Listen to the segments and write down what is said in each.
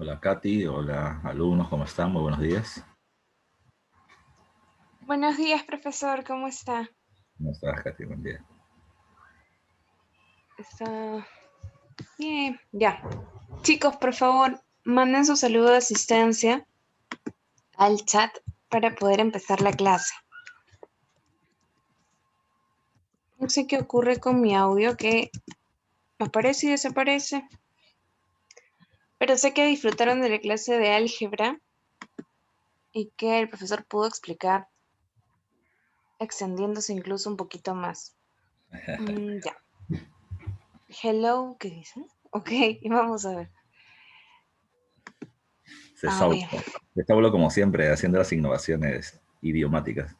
Hola Katy, hola alumnos, ¿cómo están? Muy buenos días. Buenos días, profesor, ¿cómo está? ¿Cómo estás, Katy? Buen día. Está bien, ya. Chicos, por favor, manden su saludo de asistencia al chat para poder empezar la clase. No sé qué ocurre con mi audio que aparece y desaparece, pero sé que disfrutaron de la clase de álgebra y que el profesor pudo explicar extendiéndose incluso un poquito más. Ya. Hello, ¿qué dice? Ok, vamos a ver. Se A Saulo. ver. Se Saulo, como siempre, haciendo las innovaciones idiomáticas.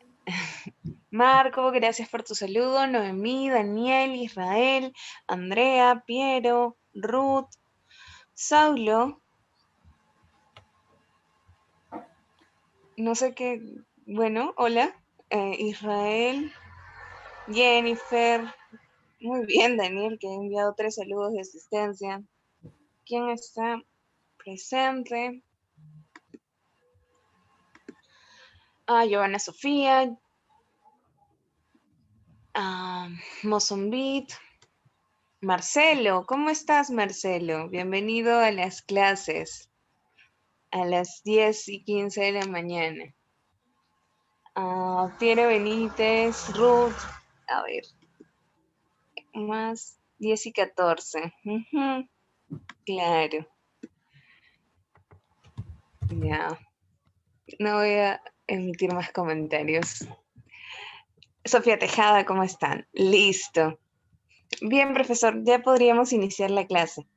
Marco, gracias por tu saludo. Noemí, Daniel, Israel, Andrea, Piero, Ruth, Saulo, no sé qué, bueno, hola, Israel, Jennifer, muy bien, Daniel, que ha enviado 3 saludos de asistencia. ¿Quién está presente? Giovanna Sofía, Mozambique, Marcelo, ¿cómo estás, Marcelo? Bienvenido a las clases a las 10:15 de la mañana. Piero Benítez, Ruth, a ver, más 10:14. Claro, ya, no voy a emitir más comentarios. Sofía Tejada, ¿cómo están? Listo. Bien, profesor, ya podríamos iniciar la clase.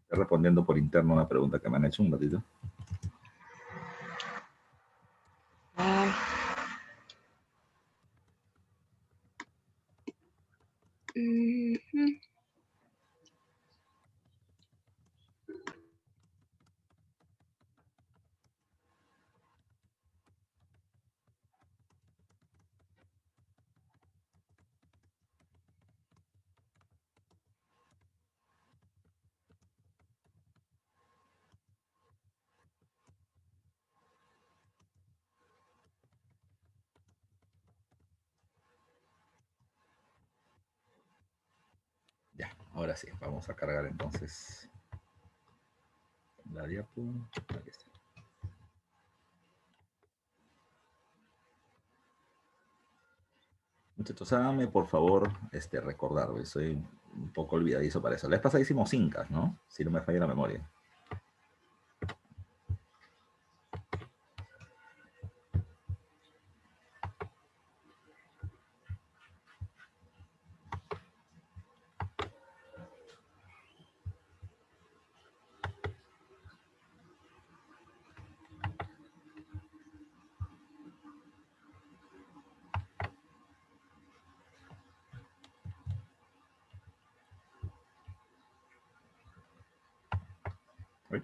Estoy respondiendo por interno una pregunta que me han hecho un ratito. Ah, ujú. Ya, ahora sí, vamos a cargar entonces la diapo. Aquí está. Muchachos, háganme por favor recordar, porque soy un poco olvidadizo para eso. La vez pasada hicimos incas, ¿no? Si no me falla la memoria. Uy,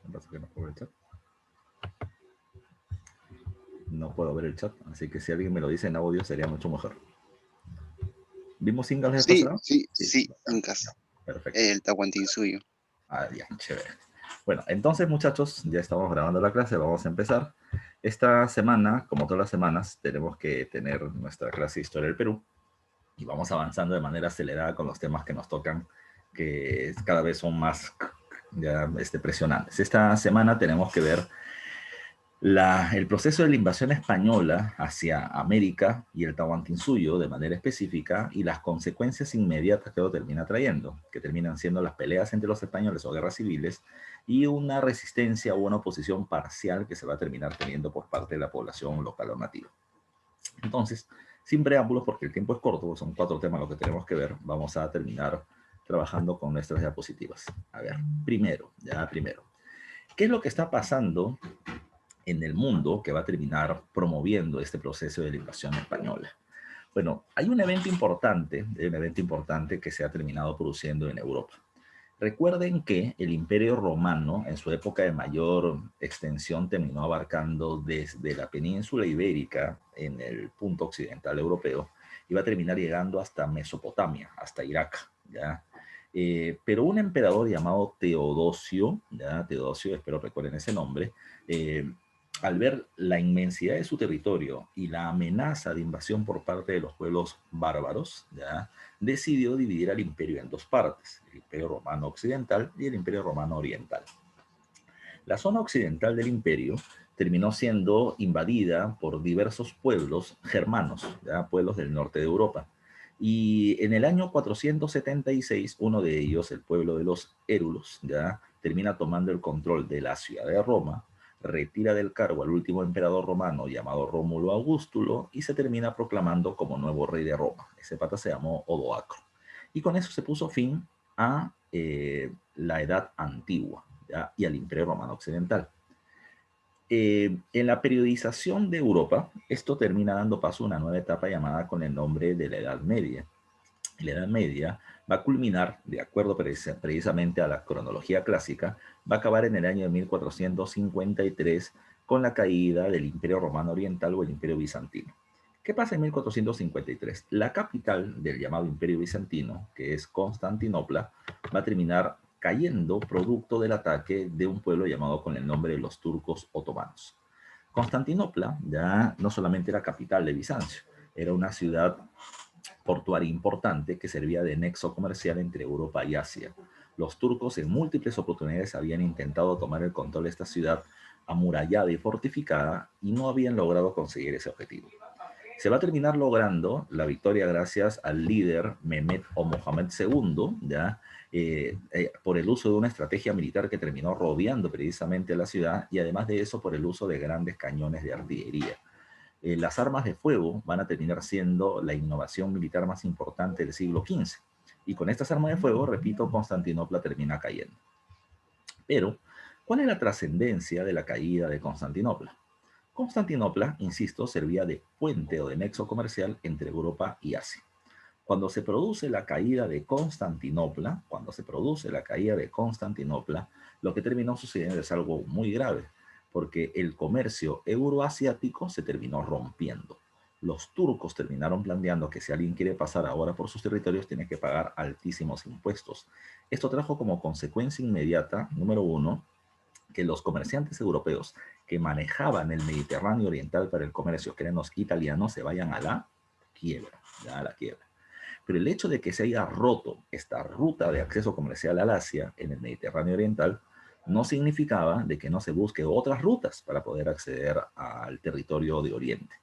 me pasa que no puedo ver el chat. No puedo ver el chat, así que si alguien me lo dice en audio sería mucho mejor. ¿Vimos incas la vez Sí, pasada? sí, Sí, sí, bacán. Incas, Ya, perfecto. el Tahuantinsuyo. Ya, chévere. Bueno, entonces muchachos, ya estamos grabando la clase, vamos a empezar. Esta semana, como todas las semanas, tenemos que tener nuestra clase de Historia del Perú y vamos avanzando de manera acelerada con los temas que nos tocan, que cada vez son más ya, presionantes. Esta semana tenemos que ver el proceso de la invasión española hacia América y el Tahuantinsuyo de manera específica y las consecuencias inmediatas que lo termina trayendo, que terminan siendo las peleas entre los españoles o guerras civiles y una resistencia o una oposición parcial que se va a terminar teniendo por parte de la población local o nativa. Entonces, sin preámbulos, porque el tiempo es corto, son 4 temas los que tenemos que ver, vamos a terminar trabajando con nuestras diapositivas. A ver, primero, ¿qué es lo que está pasando en el mundo que va a terminar promoviendo este proceso de la invasión española? Bueno, hay un evento importante que se ha terminado produciendo en Europa. Recuerden que el Imperio Romano, en su época de mayor extensión, terminó abarcando desde la península ibérica, en el punto occidental europeo, y va a terminar llegando hasta Mesopotamia, hasta Irak, ¿ya? Pero un emperador llamado Teodosio, ya Teodosio, espero recuerden ese nombre, eh, al ver la inmensidad de su territorio y la amenaza de invasión por parte de los pueblos bárbaros, ya, decidió dividir al imperio en dos partes, el imperio romano occidental y el imperio romano oriental. La zona occidental del imperio terminó siendo invadida por diversos pueblos germanos, ¿ya? Pueblos del norte de Europa. Y en el año 476, uno de ellos, el pueblo de los Érulos, ya termina tomando el control de la ciudad de Roma, retira del cargo al último emperador romano llamado Rómulo Augustulo y se termina proclamando como nuevo rey de Roma. Ese pata se llamó Odoacro. Y con eso se puso fin a la Edad Antigua, ¿ya? Y al Imperio Romano Occidental. En la periodización de Europa, esto termina dando paso a una nueva etapa llamada con el nombre de la Edad Media. La Edad Media va a culminar, de acuerdo precisamente a la cronología clásica, va a acabar en el año de 1453 con la caída del Imperio Romano Oriental o el Imperio Bizantino. ¿Qué pasa en 1453? La capital del llamado Imperio Bizantino, que es Constantinopla, va a terminar cayendo producto del ataque de un pueblo llamado con el nombre de los turcos otomanos. Constantinopla ya no solamente era capital de Bizancio, era una ciudad portuaria importante que servía de nexo comercial entre Europa y Asia. Los turcos en múltiples oportunidades habían intentado tomar el control de esta ciudad amurallada y fortificada y no habían logrado conseguir ese objetivo. Se va a terminar logrando la victoria gracias al líder Mehmed o Mohamed II, ¿ya? Por el uso de una estrategia militar que terminó rodeando precisamente la ciudad y además de eso por el uso de grandes cañones de artillería. Las armas de fuego van a terminar siendo la innovación militar más importante del siglo XV. Y con estas armas de fuego, repito, Constantinopla termina cayendo. Pero, ¿cuál es la trascendencia de la caída de Constantinopla? Constantinopla, insisto, servía de puente o de nexo comercial entre Europa y Asia. Cuando se produce la caída de Constantinopla, lo que terminó sucediendo es algo muy grave, porque el comercio euroasiático se terminó rompiendo. Los turcos terminaron planteando que si alguien quiere pasar ahora por sus territorios tiene que pagar altísimos impuestos. Esto trajo como consecuencia inmediata, número uno, que los comerciantes europeos que manejaban el Mediterráneo oriental para el comercio, que eran los italianos, se vayan a la quiebra, ya a la quiebra. Pero el hecho de que se haya roto esta ruta de acceso comercial al Asia en el Mediterráneo oriental no significaba de que no se busque otras rutas para poder acceder al territorio de Oriente.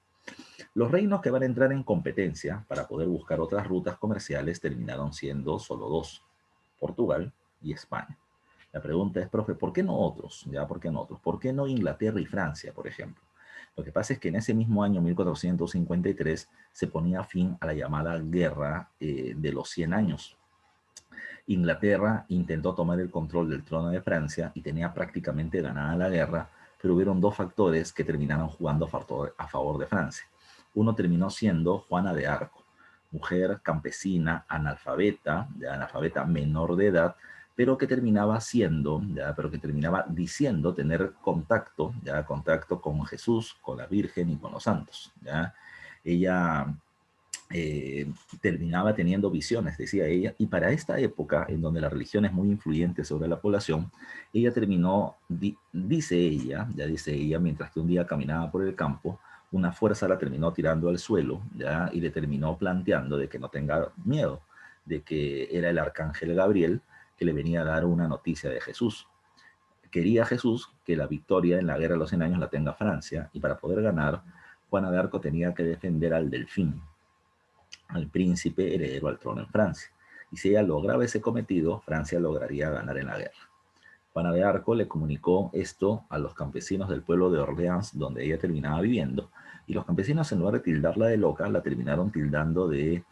Los reinos que van a entrar en competencia para poder buscar otras rutas comerciales terminaron siendo solo dos, Portugal y España. La pregunta es, profe, ¿por qué no otros? ¿Ya? ¿Por qué no otros? ¿Por qué no Inglaterra y Francia, por ejemplo? Lo que pasa es que en ese mismo año, 1453, se ponía fin a la llamada Guerra de los 100 años. Inglaterra intentó tomar el control del trono de Francia y tenía prácticamente ganada la guerra, pero hubieron dos factores que terminaron jugando a favor de Francia. Uno terminó siendo Juana de Arco, mujer campesina, analfabeta, ya analfabeta menor de edad, pero que terminaba diciendo tener contacto con Jesús, con la Virgen y con los santos. ¿Ya? Ella terminaba teniendo visiones, decía ella, y para esta época, en donde la religión es muy influyente sobre la población, ella terminó, dice ella, mientras que un día caminaba por el campo, una fuerza la terminó tirando al suelo, ¿ya? Y le terminó planteando de que no tenga miedo, de que era el arcángel Gabriel que le venía a dar una noticia de Jesús. Quería Jesús que la victoria en la guerra de los 100 años la tenga Francia, y para poder ganar, Juana de Arco tenía que defender al delfín, al príncipe heredero al trono en Francia. Y si ella lograba ese cometido, Francia lograría ganar en la guerra. Juana de Arco le comunicó esto a los campesinos del pueblo de Orleans, donde ella terminaba viviendo, y los campesinos, en lugar de tildarla de loca, la terminaron tildando de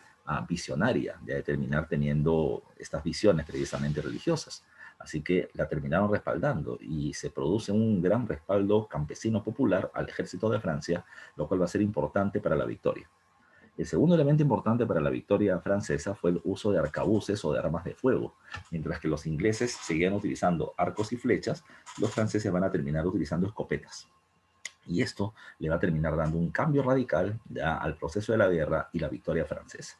visionaria, de terminar teniendo estas visiones precisamente religiosas. Así que la terminaron respaldando y se produce un gran respaldo campesino popular al ejército de Francia, lo cual va a ser importante para la victoria. El segundo elemento importante para la victoria francesa fue el uso de arcabuces o de armas de fuego. Mientras que los ingleses seguían utilizando arcos y flechas, los franceses van a terminar utilizando escopetas. Y esto le va a terminar dando un cambio radical ya al proceso de la guerra y la victoria francesa.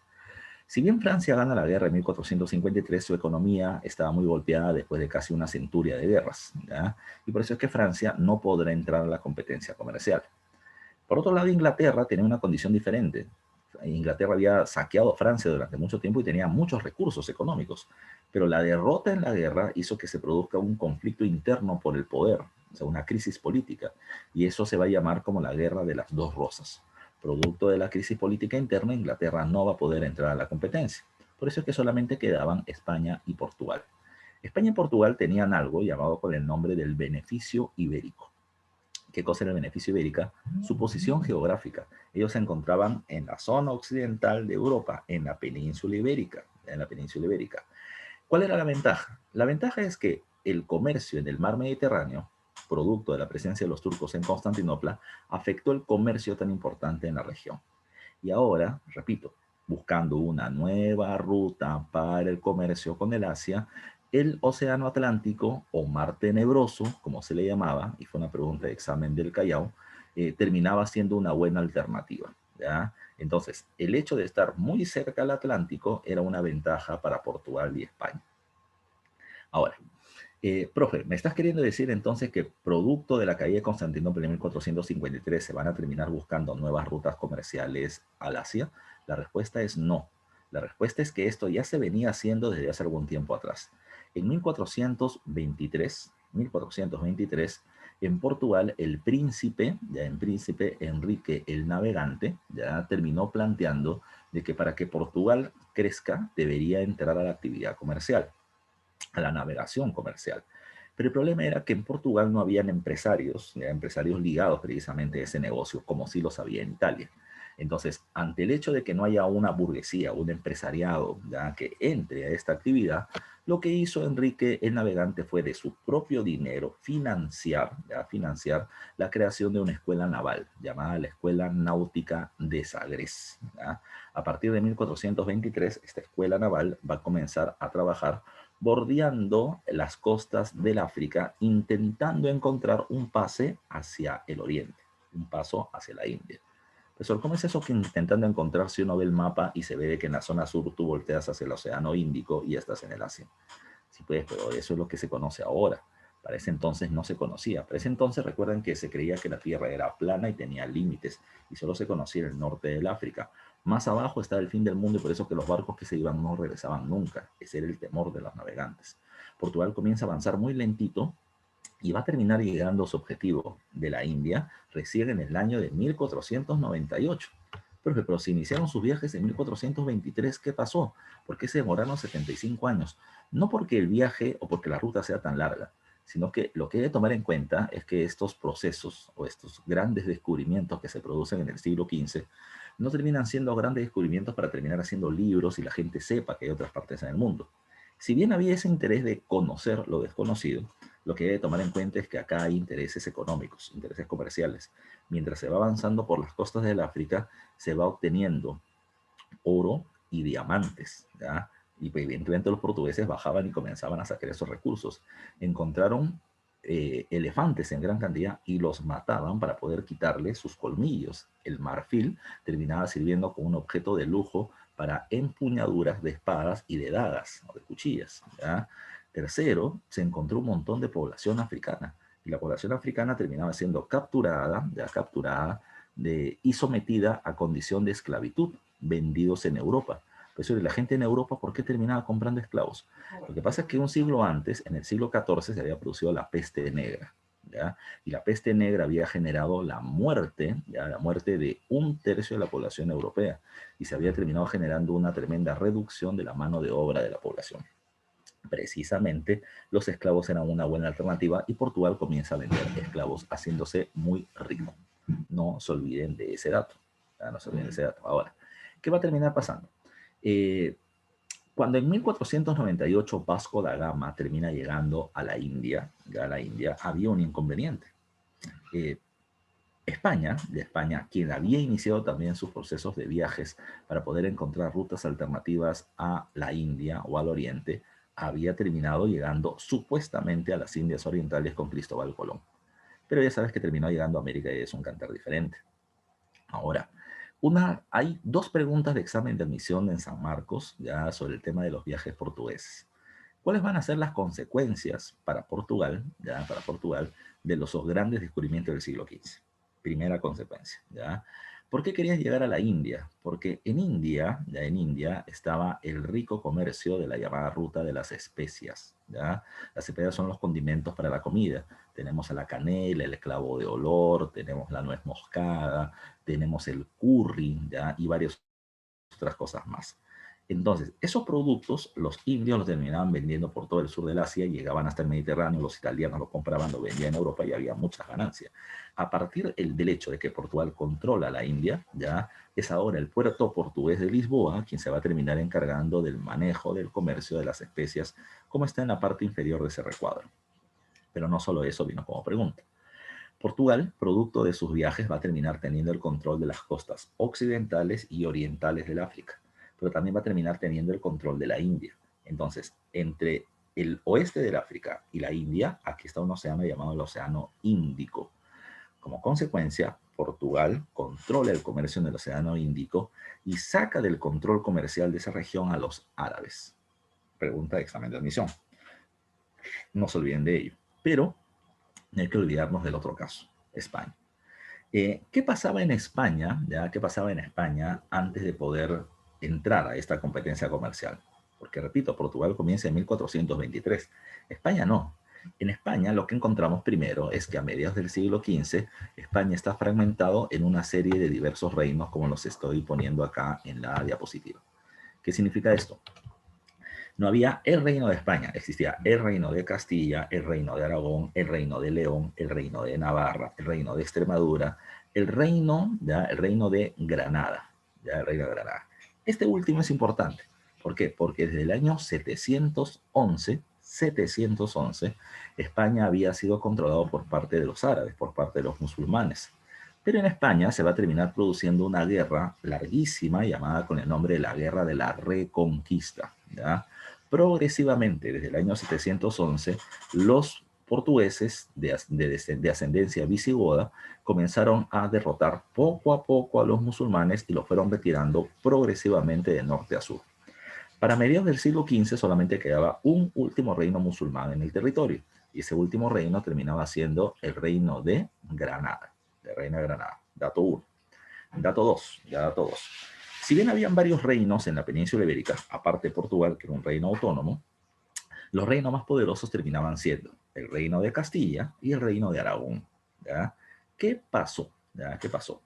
Si bien Francia gana la guerra en 1453, su economía estaba muy golpeada después de casi una centuria de guerras, ¿ya? Y por eso es que Francia no podrá entrar a la competencia comercial. Por otro lado, Inglaterra tenía una condición diferente. Inglaterra había saqueado Francia durante mucho tiempo y tenía muchos recursos económicos, pero la derrota en la guerra hizo que se produzca un conflicto interno por el poder, o sea, una crisis política, y eso se va a llamar como la Guerra de las Dos Rosas. Producto de la crisis política interna, Inglaterra no va a poder entrar a la competencia. Por eso es que solamente quedaban España y Portugal. España y Portugal tenían algo llamado con el nombre del beneficio ibérico. ¿Qué cosa era el beneficio ibérica? Su posición geográfica. Ellos se encontraban en la zona occidental de Europa, en la península ibérica. En la península ibérica. ¿Cuál era la ventaja? La ventaja es que el comercio en el mar Mediterráneo, producto de la presencia de los turcos en Constantinopla, afectó el comercio tan importante en la región. Y ahora, repito, buscando una nueva ruta para el comercio con el Asia, el Océano Atlántico o Mar Tenebroso, como se le llamaba, y fue una pregunta de examen del Callao, terminaba siendo una buena alternativa, ¿ya? Entonces, el hecho de estar muy cerca al Atlántico era una ventaja para Portugal y España. Ahora, profe, ¿me estás queriendo decir entonces que producto de la caída de Constantinopla en 1453 se van a terminar buscando nuevas rutas comerciales al Asia? La respuesta es no. La respuesta es que esto ya se venía haciendo desde hace algún tiempo atrás. En 1423, en Portugal, el príncipe, ya en príncipe Enrique el Navegante, ya terminó planteando de que para que Portugal crezca debería entrar a la actividad comercial, a la navegación comercial. Pero el problema era que en Portugal no habían empresarios, empresarios ligados precisamente a ese negocio, como sí los había en Italia. Entonces, ante el hecho de que no haya una burguesía, un empresariado ya, que entre a esta actividad, lo que hizo Enrique el Navegante fue de su propio dinero financiar la creación de una escuela naval llamada la Escuela Náutica de Sagres. ¿Ya? A partir de 1423, esta escuela naval va a comenzar a trabajar bordeando las costas del África, intentando encontrar un pase hacia el oriente, un paso hacia la India. Profesor, ¿cómo es eso que intentando encontrar si uno ve el mapa y se ve que en la zona sur tú volteas hacia el Océano Índico y estás en el Asia? Sí, pues, pero eso es lo que se conoce ahora. Para ese entonces no se conocía. Para ese entonces recuerden que se creía que la Tierra era plana y tenía límites y solo se conocía el norte del África. Más abajo estaba el fin del mundo y por eso que los barcos que se iban no regresaban nunca. Ese era el temor de los navegantes. Portugal comienza a avanzar muy lentito y va a terminar llegando a su objetivo de la India recién en el año de 1498. Pero si iniciaron sus viajes en 1423, ¿qué pasó? ¿Por qué se demoraron 75 años? No porque el viaje o porque la ruta sea tan larga, sino que lo que hay que tomar en cuenta es que estos procesos o estos grandes descubrimientos que se producen en el siglo XV no terminan siendo grandes descubrimientos para terminar haciendo libros y la gente sepa que hay otras partes en el mundo. Si bien había ese interés de conocer lo desconocido, lo que hay que tomar en cuenta es que acá hay intereses económicos, intereses comerciales. Mientras se va avanzando por las costas del África, se va obteniendo oro y diamantes, ¿ya? Y pues, evidentemente los portugueses bajaban y comenzaban a sacar esos recursos. Encontraron elefantes en gran cantidad y los mataban para poder quitarles sus colmillos. El marfil terminaba sirviendo como un objeto de lujo para empuñaduras de espadas y de dagas o de cuchillas, ¿ya? Tercero, se encontró un montón de población africana y la población africana terminaba siendo capturada, y sometida a condición de esclavitud, vendidos en Europa. Pues la gente en Europa, ¿por qué terminaba comprando esclavos? Lo que pasa es que un siglo antes, en el siglo XIV, se había producido la peste negra, ¿ya? Y la peste negra había generado la muerte, ¿ya? La muerte de un tercio de la población europea, y se había terminado generando una tremenda reducción de la mano de obra de la población. Precisamente los esclavos eran una buena alternativa y Portugal comienza a vender esclavos haciéndose muy rico. No se olviden de ese dato. No se olviden de ese dato. Ahora, ¿qué va a terminar pasando? Cuando en 1498 Vasco da Gama termina llegando a la India, había un inconveniente. España, quien había iniciado también sus procesos de viajes para poder encontrar rutas alternativas a la India o al Oriente, había terminado llegando supuestamente a las Indias Orientales con Cristóbal Colón. Pero ya sabes que terminó llegando a América y es un cantar diferente. Ahora, Hay dos preguntas de examen de admisión en San Marcos, ya sobre el tema de los viajes portugueses. ¿Cuáles van a ser las consecuencias para Portugal, ya, para Portugal, de los grandes descubrimientos del siglo XV? Primera consecuencia, ¿ya? ¿Por qué querías llegar a la India? Porque en India, ya en India, estaba el rico comercio de la llamada ruta de las especias, ¿ya? Las especias son los condimentos para la comida. Tenemos la canela, el clavo de olor, tenemos la nuez moscada, tenemos el curry, ¿ya? Y varias otras cosas más. Entonces, esos productos los indios los terminaban vendiendo por todo el sur del Asia, llegaban hasta el Mediterráneo, los italianos lo compraban, lo vendían en Europa y había muchas ganancias. A partir del hecho de que Portugal controla la India, ya es ahora el puerto portugués de Lisboa quien se va a terminar encargando del manejo del comercio de las especias, como está en la parte inferior de ese recuadro. Pero no solo eso vino como pregunta. Portugal, producto de sus viajes, va a terminar teniendo el control de las costas occidentales y orientales del África, pero también va a terminar teniendo el control de la India. Entonces, entre el oeste del África y la India, aquí está un océano llamado el Océano Índico. Como consecuencia, Portugal controla el comercio en el Océano Índico y saca del control comercial de esa región a los árabes. Pregunta de examen de admisión. No se olviden de ello. Pero no hay que olvidarnos del otro caso, España. ¿Qué pasaba en España, ya? ¿Qué pasaba en España antes de poder entrar a esta competencia comercial? Porque, repito, Portugal comienza en 1423. España no. En España lo que encontramos primero es que a mediados del siglo XV España está fragmentado en una serie de diversos reinos, como los estoy poniendo acá en la diapositiva. ¿Qué significa esto? No había el reino de España, existía el reino de Castilla, el reino de Aragón, el reino de León, el reino de Navarra, el reino de Extremadura, el reino de Granada, ya el reino de Granada. Este último es importante. ¿Por qué? Porque desde el año 711, España había sido controlado por parte de los árabes, por parte de los musulmanes. Pero en España se va a terminar produciendo una guerra larguísima llamada con el nombre de la Guerra de la Reconquista, ¿ya? Progresivamente, desde el año 711, los portugueses de ascendencia visigoda comenzaron a derrotar poco a poco a los musulmanes y los fueron retirando progresivamente de norte a sur. Para mediados del siglo XV solamente quedaba un último reino musulmán en el territorio, y ese último reino terminaba siendo el reino de Granada, el reino de Granada. Dato 1. Dato 2, ya dato 2. Si bien habían varios reinos en la península ibérica, aparte de Portugal, que era un reino autónomo, los reinos más poderosos terminaban siendo el reino de Castilla y el reino de Aragón, ¿ya? ¿Qué pasó? ¿Ya? ¿Qué pasó?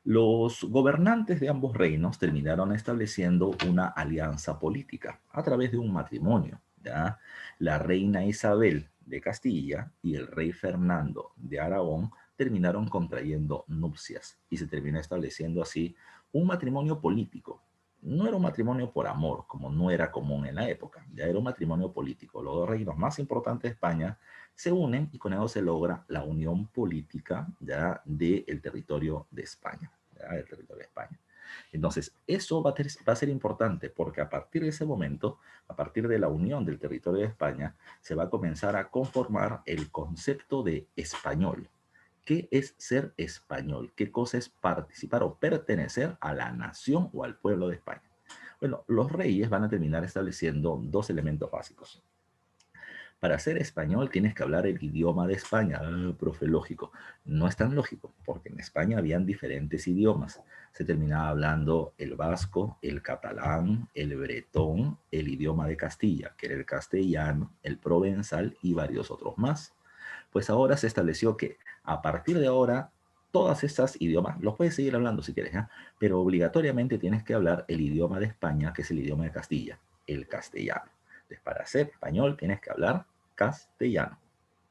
Los gobernantes de ambos reinos terminaron estableciendo una alianza política a través de un matrimonio, ¿ya? La reina Isabel de Castilla y el rey Fernando de Aragón terminaron contrayendo nupcias y se terminó estableciendo así un matrimonio político. No era un matrimonio por amor, como no era común en la época, ya era un matrimonio político. Los dos reinos más importantes de España se unen y con eso se logra la unión política ya del territorio de España, ya del territorio de España. Entonces, eso va a ser importante porque a partir de ese momento, a partir de la unión del territorio de España, se va a comenzar a conformar el concepto de español. ¿Qué es ser español? ¿Qué cosa es participar o pertenecer a la nación o al pueblo de España? Bueno, los reyes van a terminar estableciendo dos elementos básicos. Para ser español tienes que hablar el idioma de España. Profe, lógico. No es tan lógico, porque en España habían diferentes idiomas. Se terminaba hablando el vasco, el catalán, el bretón, el idioma de Castilla, que era el castellano, el provenzal y varios otros más. Pues ahora se estableció que a partir de ahora todas estas idiomas, los puedes seguir hablando si quieres, ¿eh? Pero obligatoriamente tienes que hablar el idioma de España, que es el idioma de Castilla, el castellano. Entonces, para ser español tienes que hablar castellano.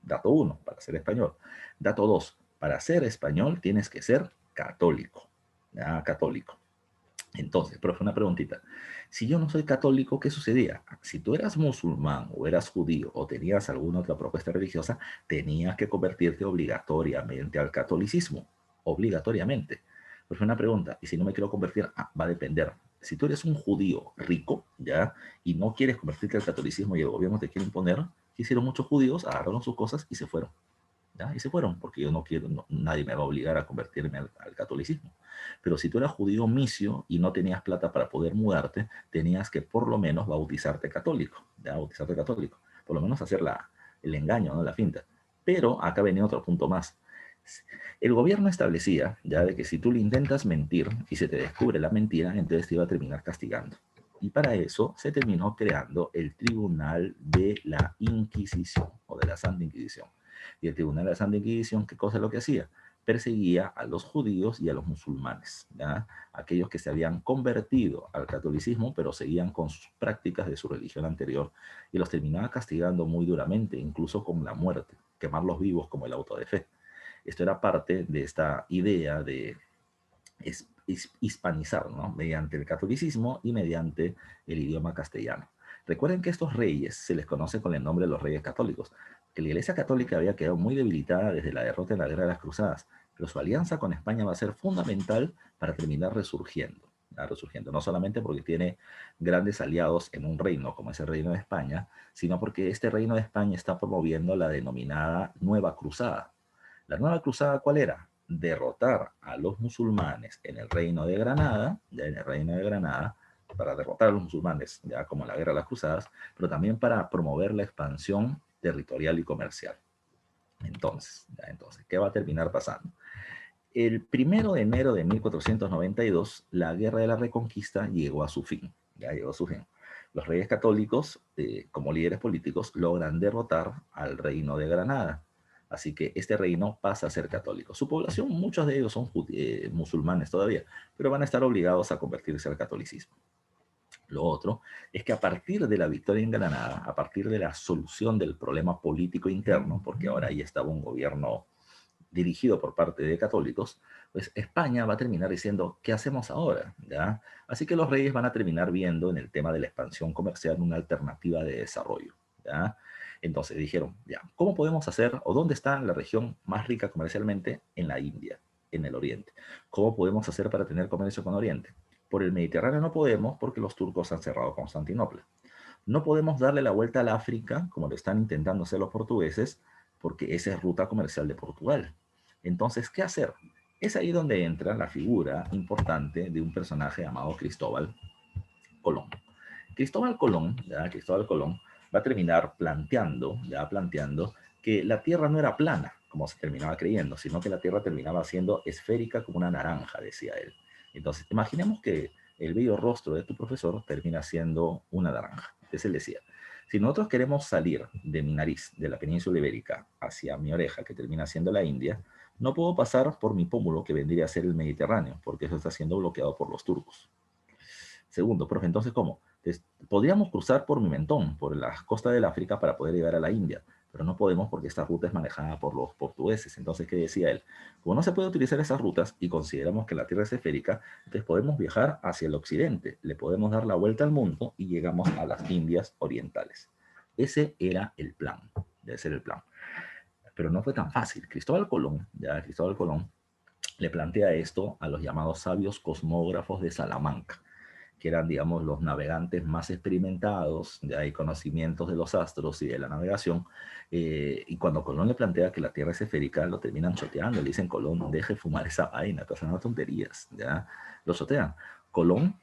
Dato 1, para ser español. Dato 2, para ser español tienes que ser católico. ¿Ya? Católico. Entonces, profe, una preguntita. Si yo no soy católico, ¿qué sucedía? Si tú eras musulmán o eras judío o tenías alguna otra propuesta religiosa, tenías que convertirte obligatoriamente al catolicismo. Obligatoriamente. Pues una pregunta, y si no me quiero convertir, va a depender. Si tú eres un judío rico, ¿ya? Y no quieres convertirte al catolicismo y el gobierno te quiere imponer, ¿qué hicieron muchos judíos? Agarraron sus cosas y se fueron. ¿ya? Y se fueron, porque yo no quiero, nadie me va a obligar a convertirme al catolicismo. Pero si tú eras judío misio y no tenías plata para poder mudarte, tenías que por lo menos bautizarte católico, ¿ya? Bautizarte católico, por lo menos hacer el engaño, ¿no? La finta. Pero acá venía otro punto más. El gobierno establecía ya de que si tú le intentas mentir y se te descubre la mentira, entonces te iba a terminar castigando. Y para eso se terminó creando el Tribunal de la Inquisición o de la Santa Inquisición. Y el Tribunal de la Santa Inquisición, ¿qué cosa es lo que hacía? Perseguía a los judíos y a los musulmanes, ¿ya? Aquellos que se habían convertido al catolicismo, pero seguían con sus prácticas de su religión anterior, y los terminaba castigando muy duramente, incluso con la muerte, quemarlos vivos como el auto de fe. Esto era parte de esta idea de hispanizar, ¿no? Mediante el catolicismo y mediante el idioma castellano. Recuerden que estos reyes se les conoce con el nombre de los reyes católicos, que la Iglesia Católica había quedado muy debilitada desde la derrota en la Guerra de las Cruzadas, pero su alianza con España va a ser fundamental para terminar resurgiendo. Resurgiendo, no solamente porque tiene grandes aliados en un reino como es el Reino de España, sino porque este Reino de España está promoviendo la denominada Nueva Cruzada. La Nueva Cruzada, ¿cuál era? Derrotar a los musulmanes en el Reino de Granada, ya en el Reino de Granada, para derrotar a los musulmanes, ya como en la Guerra de las Cruzadas, pero también para promover la expansión territorial y comercial. Entonces, ¿qué va a terminar pasando? El 1 de enero de 1492, la Guerra de la Reconquista llegó a su fin, ya llegó a su fin. Los reyes católicos, como líderes políticos, logran derrotar al Reino de Granada. Así que este reino pasa a ser católico. Su población, muchos de ellos son musulmanes todavía, pero van a estar obligados a convertirse al catolicismo. Lo otro es que a partir de la victoria en Granada, a partir de la solución del problema político interno, porque ahora ahí estaba un gobierno dirigido por parte de católicos, pues España va a terminar diciendo, ¿qué hacemos ahora? ¿Ya? Así que los reyes van a terminar viendo en el tema de la expansión comercial una alternativa de desarrollo. ¿Ya? Entonces dijeron, ya, ¿cómo podemos hacer o dónde está la región más rica comercialmente? En la India, en el Oriente. ¿Cómo podemos hacer para tener comercio con Oriente? Por el Mediterráneo no podemos porque los turcos han cerrado Constantinopla. No podemos darle la vuelta al África, como lo están intentando hacer los portugueses, porque esa es ruta comercial de Portugal. Entonces, ¿qué hacer? Es ahí donde entra la figura importante de un personaje llamado Cristóbal Colón. Cristóbal Colón va a terminar planteando que la Tierra no era plana, como se terminaba creyendo, sino que la Tierra terminaba siendo esférica como una naranja, decía él. Entonces, imaginemos que el bello rostro de tu profesor termina siendo una naranja. Entonces él decía, si nosotros queremos salir de mi nariz, de la península ibérica, hacia mi oreja, que termina siendo la India, no puedo pasar por mi pómulo, que vendría a ser el Mediterráneo, porque eso está siendo bloqueado por los turcos. Segundo, profe, entonces, ¿cómo? Entonces, podríamos cruzar por mi mentón, por las costas del África, para poder llegar a la India, pero no podemos porque esta ruta es manejada por los portugueses. Entonces, ¿qué decía él? Como no se puede utilizar esas rutas y consideramos que la Tierra es esférica, entonces podemos viajar hacia el occidente, le podemos dar la vuelta al mundo y llegamos a las Indias orientales. Ese era el plan, debe ser el plan. Pero no fue tan fácil. Cristóbal Colón le plantea esto a los llamados sabios cosmógrafos de Salamanca, que eran, digamos, los navegantes más experimentados, ya hay conocimientos de los astros y de la navegación, y cuando Colón le plantea que la Tierra es esférica, lo terminan choteando, le dicen, Colón, deje fumar esa vaina, estás haciendo tonterías, ya, lo chotean. Colón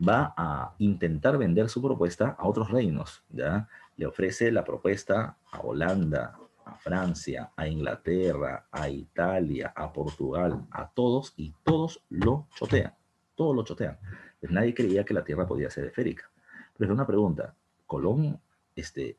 va a intentar vender su propuesta a otros reinos, ya, le ofrece la propuesta a Holanda, a Francia, a Inglaterra, a Italia, a Portugal, a todos, y todos lo chotean, todos lo chotean. Pues nadie creía que la Tierra podía ser esférica. Pero es una pregunta, ¿Colón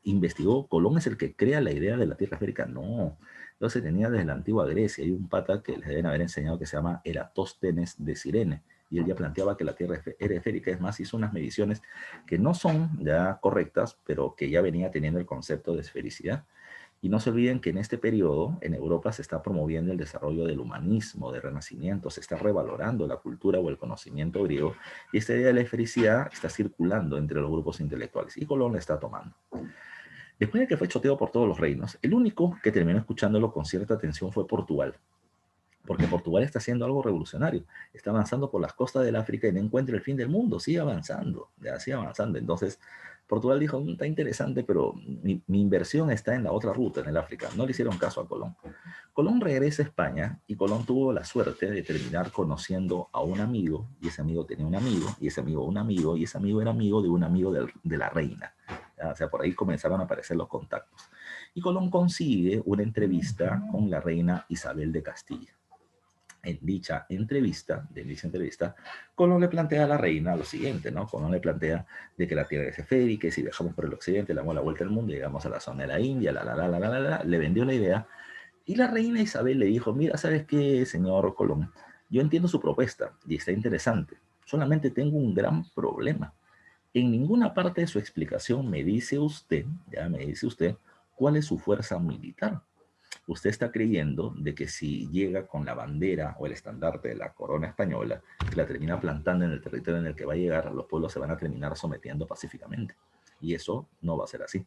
investigó? ¿Colón es el que crea la idea de la Tierra esférica? No, entonces tenía desde la antigua Grecia. Hay un pata que les deben haber enseñado que se llama Eratóstenes de Cirene, y él ya planteaba que la Tierra era esférica. Es más, hizo unas mediciones que no son ya correctas, pero que ya venía teniendo el concepto de esfericidad. Y no se olviden que en este periodo en Europa se está promoviendo el desarrollo del humanismo, del renacimiento, se está revalorando la cultura o el conocimiento griego, y esta idea de la esfericidad está circulando entre los grupos intelectuales, y Colón la está tomando. Después de que fue choteado por todos los reinos, el único que terminó escuchándolo con cierta atención fue Portugal, porque Portugal está haciendo algo revolucionario, está avanzando por las costas del África y no encuentra el fin del mundo, sigue avanzando, ya sigue avanzando. Entonces Portugal dijo, está interesante, pero mi inversión está en la otra ruta, en el África. No le hicieron caso a Colón. Colón regresa a España y Colón tuvo la suerte de terminar conociendo a un amigo, y ese amigo tenía un amigo, y ese amigo un amigo, y ese amigo era amigo de un amigo de la reina. ¿Ya? O sea, por ahí comenzaron a aparecer los contactos. Y Colón consigue una entrevista con la reina Isabel de Castilla. En dicha entrevista, Colón le plantea a la reina lo siguiente, ¿no? Colón le plantea de que la Tierra es esférica, y si viajamos por el occidente, le damos la vuelta al mundo, llegamos a la zona de la India, le vendió la idea. Y la reina Isabel le dijo, mira, ¿sabes qué, señor Colón? Yo entiendo su propuesta y está interesante. Solamente tengo un gran problema. En ninguna parte de su explicación me dice usted, cuál es su fuerza militar. Usted está creyendo de que si llega con la bandera o el estandarte de la corona española y la termina plantando en el territorio en el que va a llegar, los pueblos se van a terminar sometiendo pacíficamente. Y eso no va a ser así.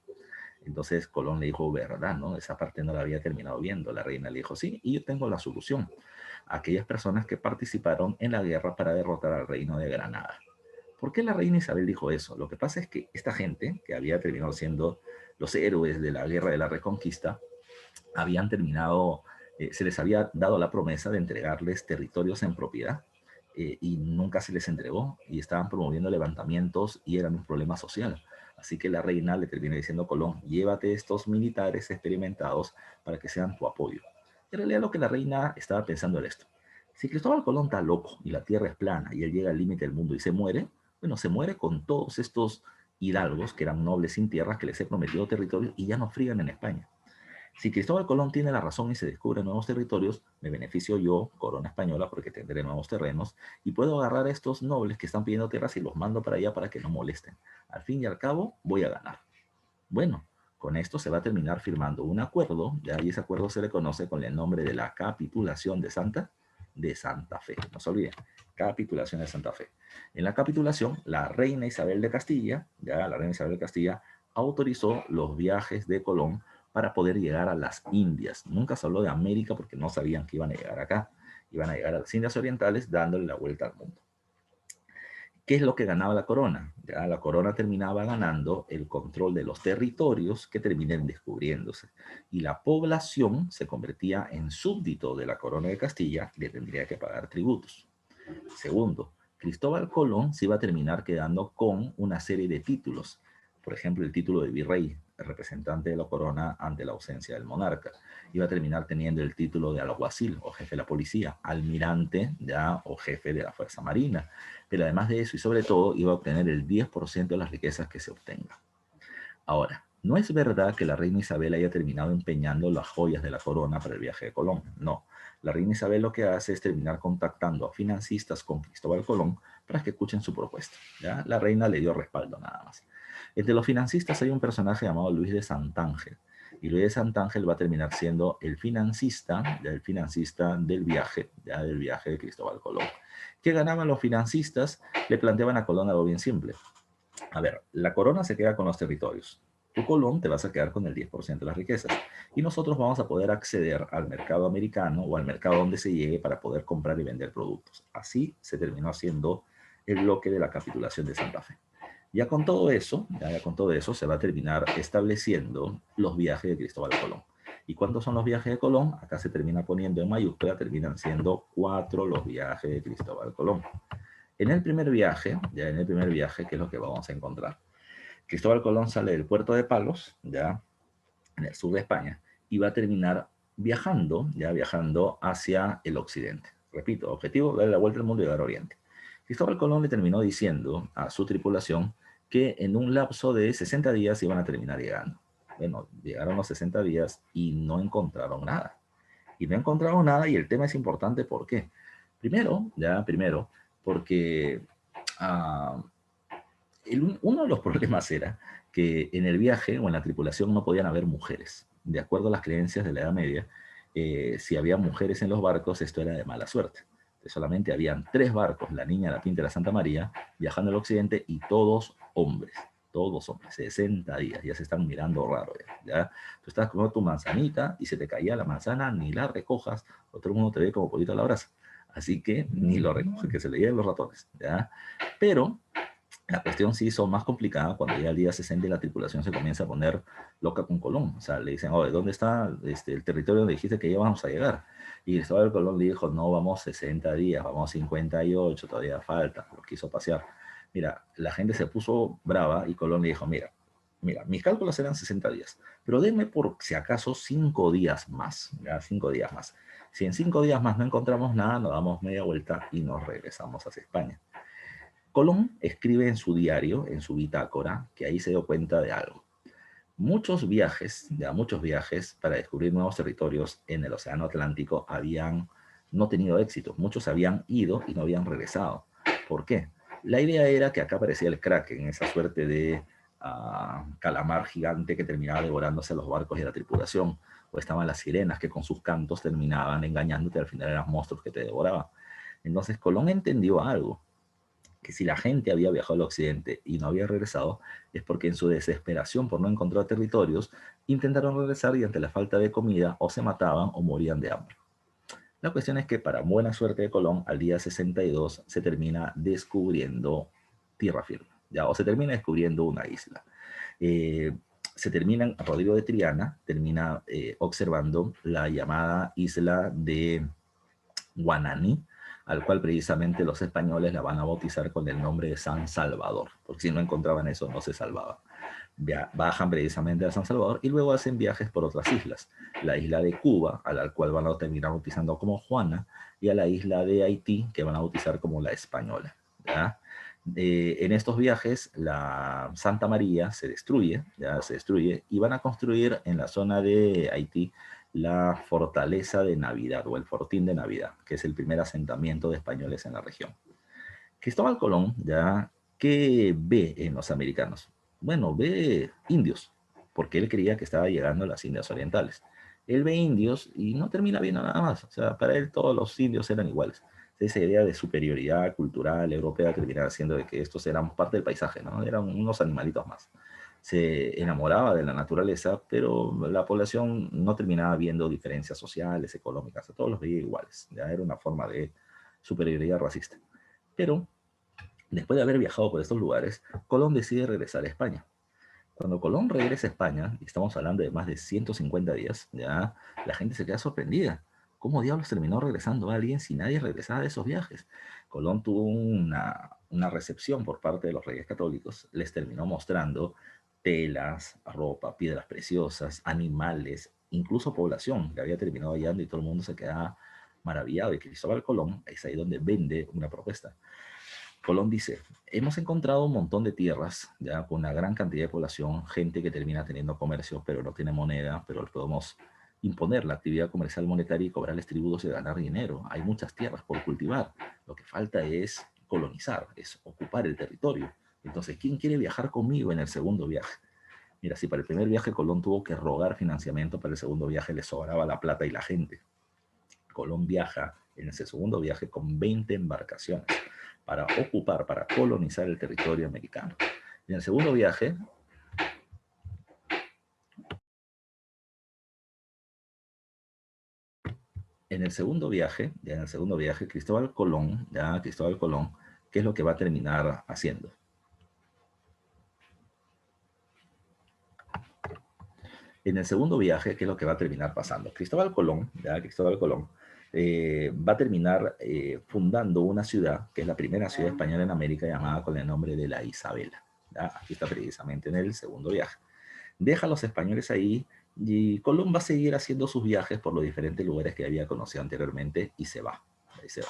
Entonces Colón le dijo, verdad, ¿no? Esa parte no la había terminado viendo. La reina le dijo, sí, y yo tengo la solución. Aquellas personas que participaron en la guerra para derrotar al reino de Granada. ¿Por qué la reina Isabel dijo eso? Lo que pasa es que esta gente, que había terminado siendo los héroes de la guerra de la Reconquista, habían terminado, se les había dado la promesa de entregarles territorios en propiedad, y nunca se les entregó, y estaban promoviendo levantamientos y eran un problema social. Así que la reina le termina diciendo a Colón, llévate estos militares experimentados para que sean tu apoyo. En realidad lo que la reina estaba pensando era esto. Si Cristóbal Colón está loco y la tierra es plana y él llega al límite del mundo y se muere, bueno, se muere con todos estos hidalgos que eran nobles sin tierras que les he prometido territorio y ya no frían en España. Si Cristóbal Colón tiene la razón y se descubre nuevos territorios, me beneficio yo, corona española, porque tendré nuevos terrenos y puedo agarrar a estos nobles que están pidiendo tierras y los mando para allá para que no molesten. Al fin y al cabo, voy a ganar. Bueno, con esto se va a terminar firmando un acuerdo, ¿ya? Y ese acuerdo se le conoce con el nombre de la Capitulación de Santa Fe. No se olviden, Capitulación de Santa Fe. En la capitulación, la reina Isabel de Castilla, ya la reina Isabel de Castilla, autorizó los viajes de Colón para poder llegar a las Indias. Nunca se habló de América porque no sabían que iban a llegar acá. Iban a llegar a las Indias Orientales dándole la vuelta al mundo. ¿Qué es lo que ganaba la corona? Ya la corona terminaba ganando el control de los territorios que terminen descubriéndose. Y la población se convertía en súbdito de la corona de Castilla y le tendría que pagar tributos. Segundo, Cristóbal Colón se iba a terminar quedando con una serie de títulos. Por ejemplo, el título de virrey, el representante de la corona ante la ausencia del monarca. Iba a terminar teniendo el título de alguacil o jefe de la policía, almirante ya o jefe de la Fuerza Marina. Pero además de eso y sobre todo iba a obtener el 10% de las riquezas que se obtenga. Ahora, no es verdad que la reina Isabel haya terminado empeñando las joyas de la corona para el viaje de Colón. No, la reina Isabel lo que hace es terminar contactando a financistas con Cristóbal Colón para que escuchen su propuesta. ¿Ya? La reina le dio respaldo nada más. Entre los financistas hay un personaje llamado Luis de Santángel. Y Luis de Santángel va a terminar siendo el financista del viaje de Cristóbal Colón. ¿Qué ganaban los financistas? Le planteaban a Colón algo bien simple. A ver, la corona se queda con los territorios. Tu Colón te vas a quedar con el 10% de las riquezas. Y nosotros vamos a poder acceder al mercado americano o al mercado donde se llegue para poder comprar y vender productos. Así se terminó haciendo el bloque de la capitulación de Santa Fe. Ya con todo eso se va a terminar estableciendo los viajes de Cristóbal Colón. ¿Y cuántos son los viajes de Colón? Acá se termina poniendo en mayúscula, terminan siendo 4 los viajes de Cristóbal Colón. En el primer viaje, ¿qué es lo que vamos a encontrar? Cristóbal Colón sale del puerto de Palos, ya en el sur de España, y va a terminar viajando hacia el occidente. Repito, objetivo, darle la vuelta al mundo y llegar a Oriente. Cristóbal Colón le terminó diciendo a su tripulación que en un lapso de 60 días iban a terminar llegando. Bueno, llegaron los 60 días y no encontraron nada. Y no encontraron nada, y el tema es importante, ¿por qué? Primero, porque uno de los problemas era que en el viaje o en la tripulación no podían haber mujeres. De acuerdo a las creencias de la Edad Media, si había mujeres en los barcos, esto era de mala suerte. Solamente habían 3 barcos, la Niña, la Pinta y la Santa María, viajando al occidente, y todos hombres, 60 días, ya se están mirando raro. ¿Ya? Tú estás comiendo tu manzanita y se te caía la manzana, ni la recojas, o todo el mundo te ve como pollito a la brasa. Así que ni lo recoge, que se le lleven los ratones. ¿Ya? Pero La cuestión se hizo más complicada cuando ya al día 60 y la tripulación se comienza a poner loca con Colón. O sea, le dicen, oye, ¿dónde está el territorio donde dijiste que ya vamos a llegar? Y Cristóbal Colón le dijo, no, vamos 60 días, vamos 58, todavía falta, lo quiso pasear. Mira, la gente se puso brava y Colón le dijo, mira, mis cálculos eran 60 días, pero denme por si acaso 5 días más, ya 5 días más. Si en 5 días más no encontramos nada, nos damos media vuelta y nos regresamos hacia España. Colón escribe en su diario, en su bitácora, que ahí se dio cuenta de algo. Muchos viajes para descubrir nuevos territorios en el Océano Atlántico habían no tenido éxito. Muchos habían ido y no habían regresado. ¿Por qué? La idea era que acá aparecía el Kraken, esa suerte de calamar gigante que terminaba devorándose a los barcos y a la tripulación. O estaban las sirenas que con sus cantos terminaban engañándote, al final eran monstruos que te devoraban. Entonces Colón entendió algo, que si la gente había viajado al occidente y no había regresado, es porque en su desesperación por no encontrar territorios, intentaron regresar y ante la falta de comida o se mataban o morían de hambre. La cuestión es que para buena suerte de Colón, al día 62 se termina descubriendo tierra firme, ¿ya? O se termina descubriendo una isla. Se termina, Rodrigo de Triana termina observando la llamada isla de Guananí, al cual precisamente los españoles la van a bautizar con el nombre de San Salvador, porque si no encontraban eso no se salvaban. Bajan precisamente a San Salvador y luego hacen viajes por otras islas. La isla de Cuba, a la cual van a terminar bautizando como Juana, y a la isla de Haití, que van a bautizar como la Española. ¿Ya? En estos viajes, la Santa María se destruye, ya se destruye, y van a construir en la zona de Haití la fortaleza de Navidad o el fortín de Navidad, que es el primer asentamiento de españoles en la región. Cristóbal Colón, ya, ¿qué ve en los americanos? Bueno, ve indios, porque él creía que estaba llegando a las Indias Orientales. Él ve indios y no termina viendo nada más. O sea, para él todos los indios eran iguales. Esa idea de superioridad cultural europea terminaba siendo de que estos eran parte del paisaje, ¿no? Eran unos animalitos más. Se enamoraba de la naturaleza, pero la población no terminaba viendo diferencias sociales, económicas, a todos los veía iguales. Ya era una forma de superioridad racista. Pero después de haber viajado por estos lugares, Colón decide regresar a España. Cuando Colón regresa a España, y estamos hablando de más de 150 días, ya la gente se queda sorprendida. ¿Cómo diablos terminó regresando alguien si nadie regresaba de esos viajes? Colón tuvo una recepción por parte de los reyes católicos, les terminó mostrando telas, ropa, piedras preciosas, animales, incluso población que había terminado hallando y todo el mundo se quedaba maravillado. Y Cristóbal Colón es ahí donde vende una propuesta. Colón dice, hemos encontrado un montón de tierras, ya con una gran cantidad de población, gente que termina teniendo comercio, pero no tiene moneda, pero les podemos imponer la actividad comercial monetaria y cobrarles tributos y ganar dinero. Hay muchas tierras por cultivar. Lo que falta es colonizar, es ocupar el territorio. Entonces, ¿quién quiere viajar conmigo en el segundo viaje? Mira, si para el primer viaje Colón tuvo que rogar financiamiento, para el segundo viaje le sobraba la plata y la gente. Colón viaja en ese segundo viaje con 20 embarcaciones para ocupar, para colonizar el territorio americano. Y en el segundo viaje, Cristóbal Colón, ¿qué es lo que va a terminar haciendo? En el segundo viaje, ¿qué es lo que va a terminar pasando? Cristóbal Colón va a terminar fundando una ciudad, que es la primera ciudad española en América, llamada con el nombre de la Isabela. ¿Ya? Aquí está precisamente en el segundo viaje. Deja a los españoles ahí y Colón va a seguir haciendo sus viajes por los diferentes lugares que había conocido anteriormente y se va. Ahí se va.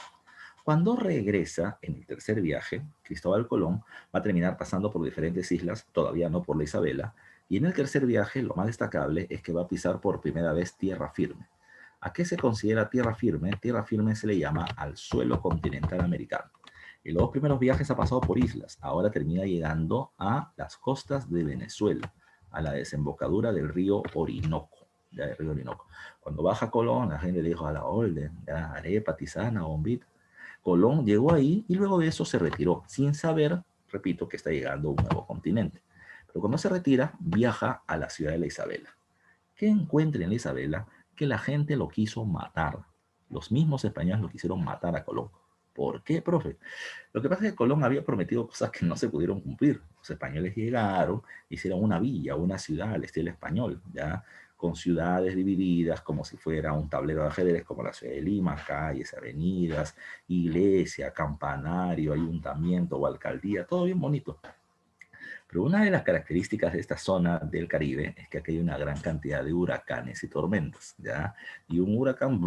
Cuando regresa en el tercer viaje, Cristóbal Colón va a terminar pasando por diferentes islas, todavía no por la Isabela, y en el tercer viaje lo más destacable es que va a pisar por primera vez tierra firme. ¿A qué se considera tierra firme? Tierra firme se le llama al suelo continental americano. En los dos primeros viajes ha pasado por islas, ahora termina llegando a las costas de Venezuela, a la desembocadura del río Orinoco. Ya, el río Orinoco. Cuando baja Colón, la gente le dijo a la orden, ya, arepa, tisana, bombita. Colón llegó ahí y luego de eso se retiró, sin saber, repito, que está llegando a un nuevo continente. Pero cuando se retira, viaja a la ciudad de la Isabela. ¿Qué encuentra en la Isabela? Que la gente lo quiso matar. Los mismos españoles lo quisieron matar a Colón. ¿Por qué, profe? Lo que pasa es que Colón había prometido cosas que no se pudieron cumplir. Los españoles llegaron, hicieron una villa, una ciudad al estilo español, ¿ya? Con ciudades divididas como si fuera un tablero de ajedrez, como la ciudad de Lima, calles, avenidas, iglesia, campanario, ayuntamiento o alcaldía, todo bien bonito. Pero una de las características de esta zona del Caribe es que aquí hay una gran cantidad de huracanes y tormentas, ¿ya? Y un huracán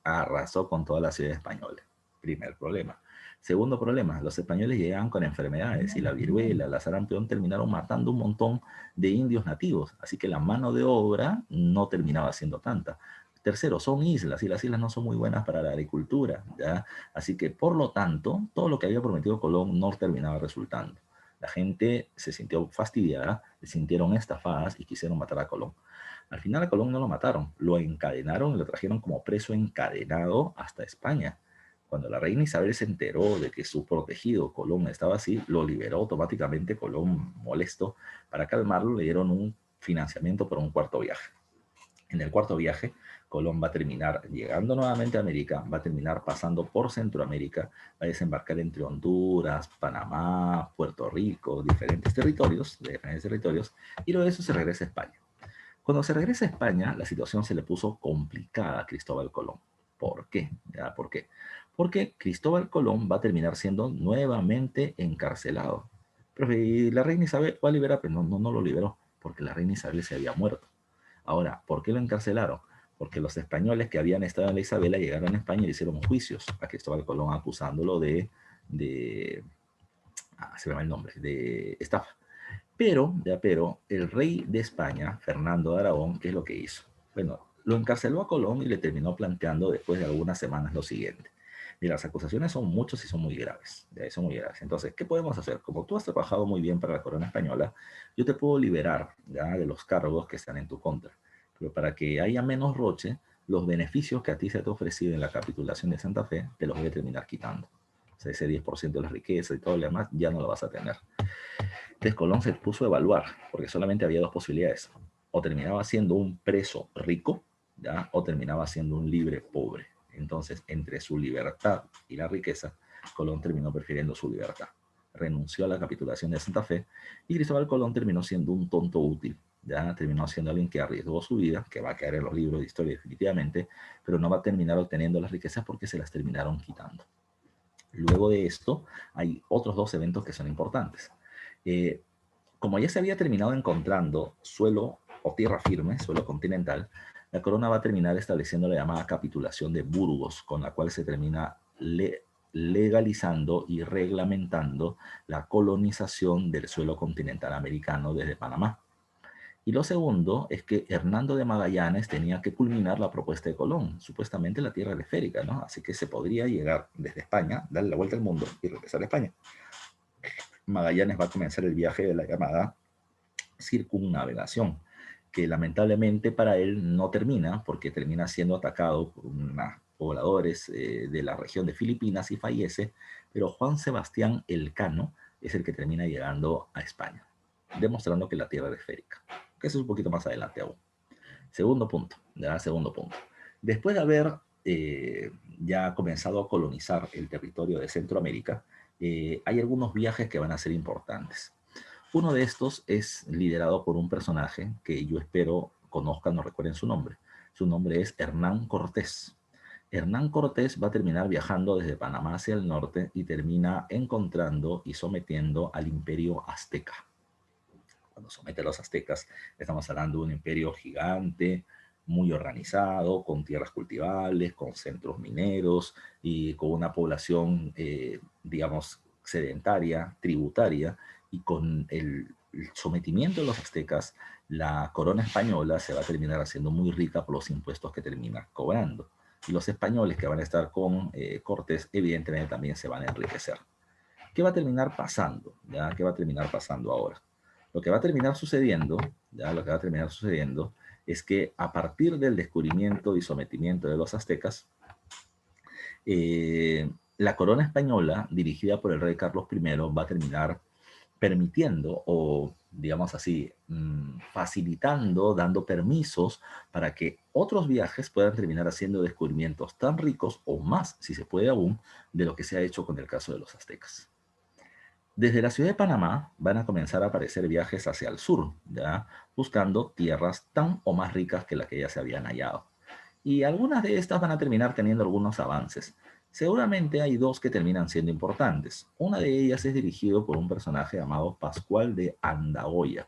arrasó con toda la ciudad española. Primer problema. Segundo problema, los españoles llegaban con enfermedades y la viruela, la sarampión terminaron matando un montón de indios nativos, así que la mano de obra no terminaba siendo tanta. Tercero, son islas y las islas no son muy buenas para la agricultura, ¿ya? Así que, por lo tanto, todo lo que había prometido Colón no terminaba resultando. La gente se sintió fastidiada, se sintieron estafadas y quisieron matar a Colón. Al final a Colón no lo mataron, lo encadenaron y lo trajeron como preso encadenado hasta España. Cuando la reina Isabel se enteró de que su protegido Colón estaba así, lo liberó automáticamente. Colón, molesto, para calmarlo le dieron un financiamiento para un cuarto viaje. En el cuarto viaje, Colón va a terminar llegando nuevamente a América, va a terminar pasando por Centroamérica, va a desembarcar entre Honduras, Panamá, Puerto Rico, diferentes territorios, y luego de eso se regresa a España. Cuando se regresa a España, la situación se le puso complicada a Cristóbal Colón. ¿Por qué? ¿Ya? ¿Por qué? Porque Cristóbal Colón va a terminar siendo nuevamente encarcelado. Pero y la reina Isabel va a liberar, pero no lo liberó, porque la reina Isabel se había muerto. Ahora, ¿por qué lo encarcelaron? Porque los españoles que habían estado en la Isabela llegaron a España y le hicieron juicios a Cristóbal Colón acusándolo se me va el nombre, de estafa. Pero el rey de España, Fernando de Aragón, ¿qué es lo que hizo? Bueno, lo encarceló a Colón y le terminó planteando después de algunas semanas lo siguiente. Y las acusaciones son muchas y son muy graves. Son muy graves. Entonces, ¿qué podemos hacer? Como tú has trabajado muy bien para la corona española, yo te puedo liberar ¿ya? De los cargos que están en tu contra. Pero para que haya menos roche, los beneficios que a ti se te ha ofrecido en la capitulación de Santa Fe, te los voy a terminar quitando. O sea, ese 10% de la riqueza y todo lo demás ya no lo vas a tener. Entonces Colón se puso a evaluar, porque solamente había dos posibilidades. O terminaba siendo un preso rico, ¿ya? O terminaba siendo un libre pobre. Entonces, entre su libertad y la riqueza, Colón terminó prefiriendo su libertad. Renunció a la capitulación de Santa Fe y Cristóbal Colón terminó siendo un tonto útil. Ya terminó siendo alguien que arriesgó su vida, que va a caer en los libros de historia definitivamente, pero no va a terminar obteniendo las riquezas porque se las terminaron quitando. Luego de esto, hay otros dos eventos que son importantes. Como ya se había terminado encontrando suelo o tierra firme, suelo continental, la corona va a terminar estableciendo la llamada capitulación de Burgos, con la cual se termina legalizando y reglamentando la colonización del suelo continental americano desde Panamá. Y lo segundo es que Hernando de Magallanes tenía que culminar la propuesta de Colón, supuestamente la tierra esférica, ¿no? Así que se podría llegar desde España, darle la vuelta al mundo y regresar a España. Magallanes va a comenzar el viaje de la llamada circunnavegación, que lamentablemente para él no termina porque termina siendo atacado por unos pobladores de la región de Filipinas y fallece, pero Juan Sebastián Elcano es el que termina llegando a España, demostrando que la Tierra es esférica, que eso es un poquito más adelante aún. Segundo punto, ¿ya? Segundo punto. Después de haber ya comenzado a colonizar el territorio de Centroamérica, hay algunos viajes que van a ser importantes. Uno de estos es liderado por un personaje que yo espero conozcan o recuerden su nombre. Su nombre es Hernán Cortés. Hernán Cortés va a terminar viajando desde Panamá hacia el norte y termina encontrando y sometiendo al imperio azteca. Cuando somete a los aztecas, estamos hablando de un imperio gigante, muy organizado, con tierras cultivables, con centros mineros y con una población, digamos, sedentaria, tributaria, y con el sometimiento de los aztecas, la corona española se va a terminar haciendo muy rica por los impuestos que termina cobrando. Y los españoles que van a estar con Cortés, evidentemente también se van a enriquecer. ¿Qué va a terminar pasando? ¿Ya? ¿Qué va a terminar pasando ahora? Lo que va a terminar sucediendo, ya lo que va a terminar sucediendo es que a partir del descubrimiento y sometimiento de los aztecas, la corona española, dirigida por el rey Carlos I, va a terminar permitiendo o, digamos así, facilitando, dando permisos para que otros viajes puedan terminar haciendo descubrimientos tan ricos o más, si se puede aún, de lo que se ha hecho con el caso de los aztecas. Desde la ciudad de Panamá van a comenzar a aparecer viajes hacia el sur, ¿ya? Buscando tierras tan o más ricas que las que ya se habían hallado. Y algunas de estas van a terminar teniendo algunos avances. Seguramente hay dos que terminan siendo importantes. Una de ellas es dirigido por un personaje llamado Pascual de Andagoya.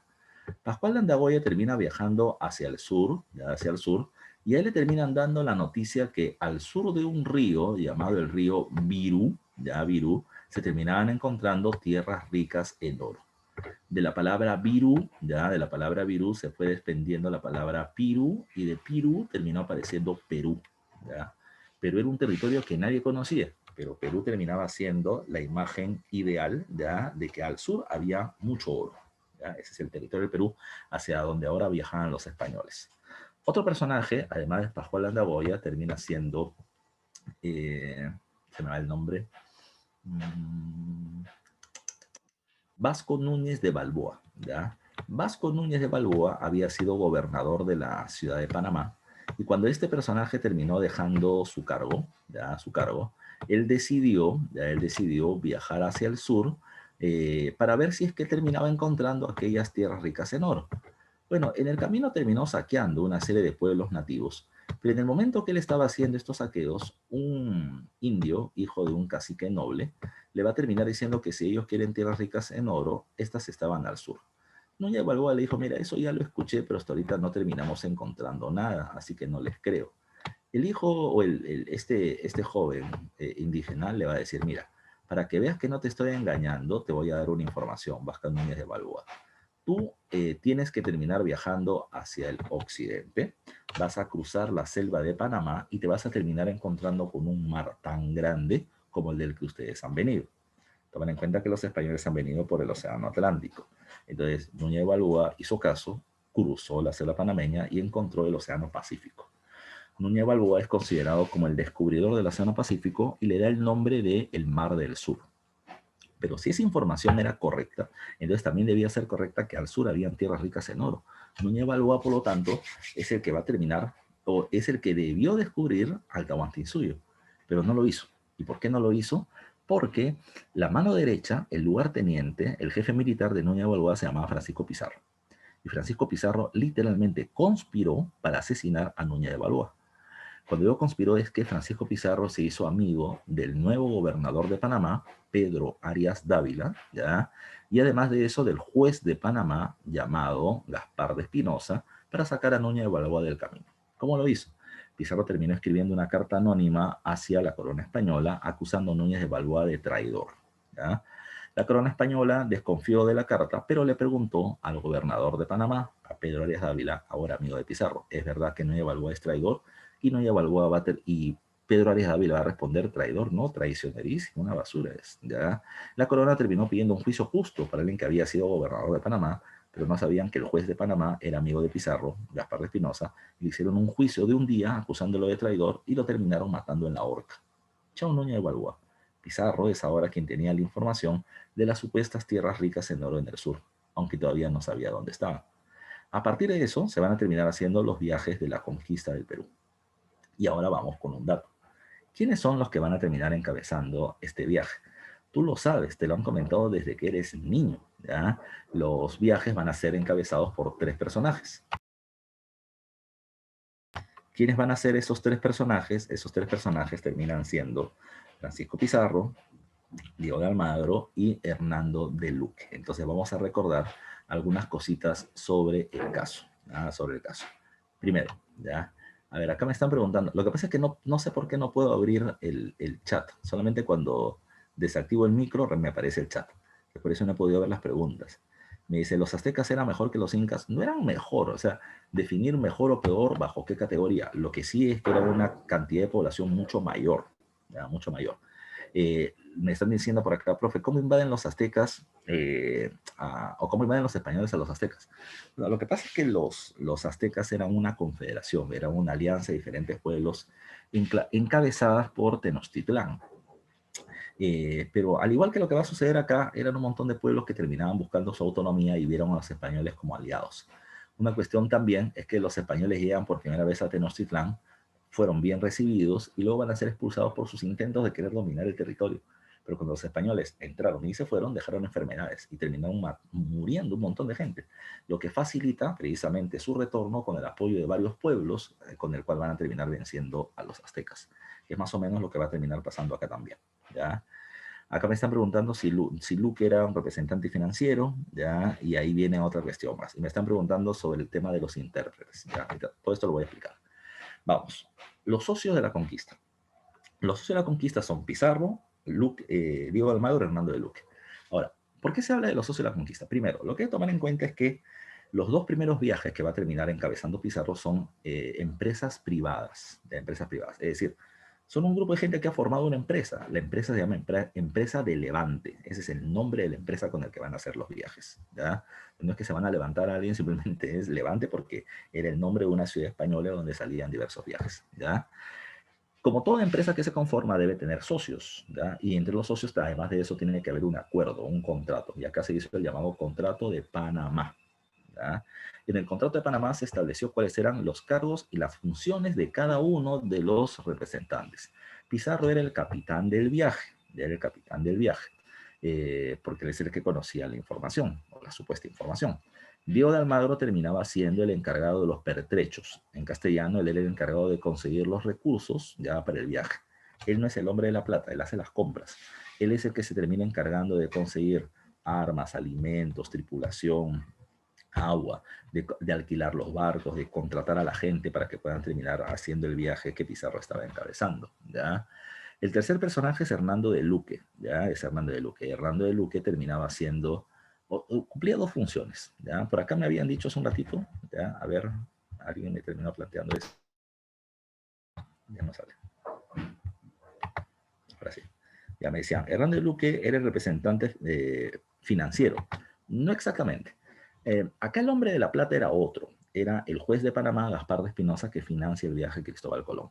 Pascual de Andagoya termina viajando hacia el sur, ya hacia el sur, y a él le terminan dando la noticia que al sur de un río llamado el río Virú, ya Virú, se terminaban encontrando tierras ricas en oro. De la palabra Virú, ya de la palabra Virú se fue desprendiendo la palabra Pirú, y de Pirú terminó apareciendo Perú, ya. Perú era un territorio que nadie conocía, pero Perú terminaba siendo la imagen ideal, ya, de que al sur había mucho oro. ¿Ya? Ese es el territorio del Perú hacia donde ahora viajaban los españoles. Otro personaje, además de Pascual de Andagoya, termina siendo, se me va el nombre, Vasco Núñez de Balboa. ¿Ya? Vasco Núñez de Balboa había sido gobernador de la ciudad de Panamá, y cuando este personaje terminó dejando su cargo, ¿ya? Su cargo, él decidió viajar hacia el sur, para ver si es que terminaba encontrando aquellas tierras ricas en oro. Bueno, en el camino terminó saqueando una serie de pueblos nativos, pero en el momento que él estaba haciendo estos saqueos, un indio, hijo de un cacique noble, le va a terminar diciendo que si ellos quieren tierras ricas en oro, estas estaban al sur. Núñez de Balboa le dijo, mira, eso ya lo escuché, pero hasta ahorita no terminamos encontrando nada, así que no les creo. El hijo o este joven indígena le va a decir, mira, para que veas que no te estoy engañando, te voy a dar una información, Vasco Núñez de Balboa. Tú tienes que terminar viajando hacia el occidente, vas a cruzar la selva de Panamá y te vas a terminar encontrando con un mar tan grande como el del que ustedes han venido. Tomen en cuenta que los españoles han venido por el Océano Atlántico. Entonces, Núñez de Balboa hizo caso, cruzó la selva panameña y encontró el Océano Pacífico. Núñez de Balboa es considerado como el descubridor del Océano Pacífico y le da el nombre de el Mar del Sur. Pero si esa información era correcta, entonces también debía ser correcta que al sur habían tierras ricas en oro. Núñez de Balboa, por lo tanto, es el que va a terminar, o es el que debió descubrir al Tahuantinsuyo, pero no lo hizo. ¿Y por qué no lo hizo? Porque la mano derecha, el lugarteniente, el jefe militar de Núñez de Balboa se llamaba Francisco Pizarro. Y Francisco Pizarro literalmente conspiró para asesinar a Núñez de Balboa. Cuando digo conspiró es que Francisco Pizarro se hizo amigo del nuevo gobernador de Panamá, Pedro Arias Dávila, ¿ya? Y además de eso del juez de Panamá llamado Gaspar de Espinosa para sacar a Núñez de Balboa del camino. ¿Cómo lo hizo? Pizarro terminó escribiendo una carta anónima hacia la corona española acusando a Núñez de Balboa de traidor, ¿ya? La corona española desconfió de la carta, pero le preguntó al gobernador de Panamá, a Pedro Arias Dávila, ahora amigo de Pizarro, ¿es verdad que Núñez de Balboa es traidor? Y Núñez de Balboa va a y Pedro Arias Dávila va a responder traidor, no, traicionerísimo, una basura es, ¿ya? La corona terminó pidiendo un juicio justo para alguien que había sido gobernador de Panamá, pero no sabían que el juez de Panamá era amigo de Pizarro, Gaspar de Espinosa, y le hicieron un juicio de un día acusándolo de traidor y lo terminaron matando en la horca. Chao Núñez de Balboa. Pizarro es ahora quien tenía la información de las supuestas tierras ricas en oro en el sur, aunque todavía no sabía dónde estaban. A partir de eso, se van a terminar haciendo los viajes de la conquista del Perú. Y ahora vamos con un dato. ¿Quiénes son los que van a terminar encabezando este viaje? Tú lo sabes, te lo han comentado desde que eres niño, ¿ya? Los viajes van a ser encabezados por 3 personajes. ¿Quiénes van a ser esos 3 personajes? Esos 3 personajes terminan siendo Francisco Pizarro, Diego de Almagro y Hernando de Luque. Entonces vamos a recordar algunas cositas sobre el caso. Sobre el caso. Primero, ¿ya? A ver, acá me están preguntando. Lo que pasa es que no sé por qué no puedo abrir el chat. Solamente cuando desactivo el micro me aparece el chat. Por eso no he podido ver las preguntas. Me dice, ¿los aztecas eran mejor que los incas? No eran mejor, o sea, definir mejor o peor bajo qué categoría. Lo que sí es que era una cantidad de población mucho mayor, ¿ya? Mucho mayor. Me están diciendo por acá, profe, ¿cómo invaden los aztecas o cómo invaden los españoles a los aztecas? No, lo que pasa es que los aztecas eran una confederación, eran una alianza de diferentes pueblos encabezadas por Tenochtitlán. Pero al igual que lo que va a suceder acá, eran un montón de pueblos que terminaban buscando su autonomía y vieron a los españoles como aliados. Una cuestión también es que los españoles llegan por primera vez a Tenochtitlán, fueron bien recibidos y luego van a ser expulsados por sus intentos de querer dominar el territorio. Pero cuando los españoles entraron y se fueron, dejaron enfermedades y terminaron muriendo un montón de gente, lo que facilita precisamente su retorno con el apoyo de varios pueblos, con el cual van a terminar venciendo a los aztecas, que es más o menos lo que va a terminar pasando acá también, ¿ya? Acá me están preguntando si Luke era un representante financiero, ¿ya? Y ahí viene otra cuestión más. Y me están preguntando sobre el tema de los intérpretes, ¿ya? Todo esto lo voy a explicar. Vamos, los socios de la conquista. Los socios de la conquista son Pizarro, Diego de Almagro y Hernando de Luque. Ahora, ¿por qué se habla de los socios de la conquista? Primero, lo que hay que tomar en cuenta es que los dos primeros viajes que va a terminar encabezando Pizarro son empresas privadas, es decir, son un grupo de gente que ha formado una empresa. La empresa se llama Empresa de Levante. Ese es el nombre de la empresa con el que van a hacer los viajes, ¿ya? No es que se van a levantar a alguien, simplemente es Levante porque era el nombre de una ciudad española donde salían diversos viajes, ¿ya? Como toda empresa que se conforma debe tener socios, ¿ya? Y entre los socios, además de eso, tiene que haber un acuerdo, un contrato. Y acá se hizo el llamado Contrato de Panamá, ¿ya? En el Contrato de Panamá se estableció cuáles eran los cargos y las funciones de cada uno de los representantes. Pizarro era el capitán del viaje, porque él es el que conocía la información, o la supuesta información. Diego de Almagro terminaba siendo el encargado de los pertrechos. En castellano, él era el encargado de conseguir los recursos ya para el viaje. Él no es el hombre de la plata, él hace las compras. Él es el que se termina encargando de conseguir armas, alimentos, tripulación, agua, de alquilar los barcos, de contratar a la gente para que puedan terminar haciendo el viaje que Pizarro estaba encabezando, ¿ya? El tercer personaje es Hernando de Luque, ¿ya? Es Hernando de Luque. Hernando de Luque terminaba siendo, cumplía dos funciones, ¿ya? Por acá me habían dicho hace un ratito, ¿ya? A ver, alguien me terminó planteando eso. Ya no sale. Ahora sí. Ya me decían, Hernando de Luque era el representante financiero. No exactamente. Acá el hombre de la plata era otro. Era el juez de Panamá, Gaspar de Espinosa, que financia el viaje de Cristóbal Colón.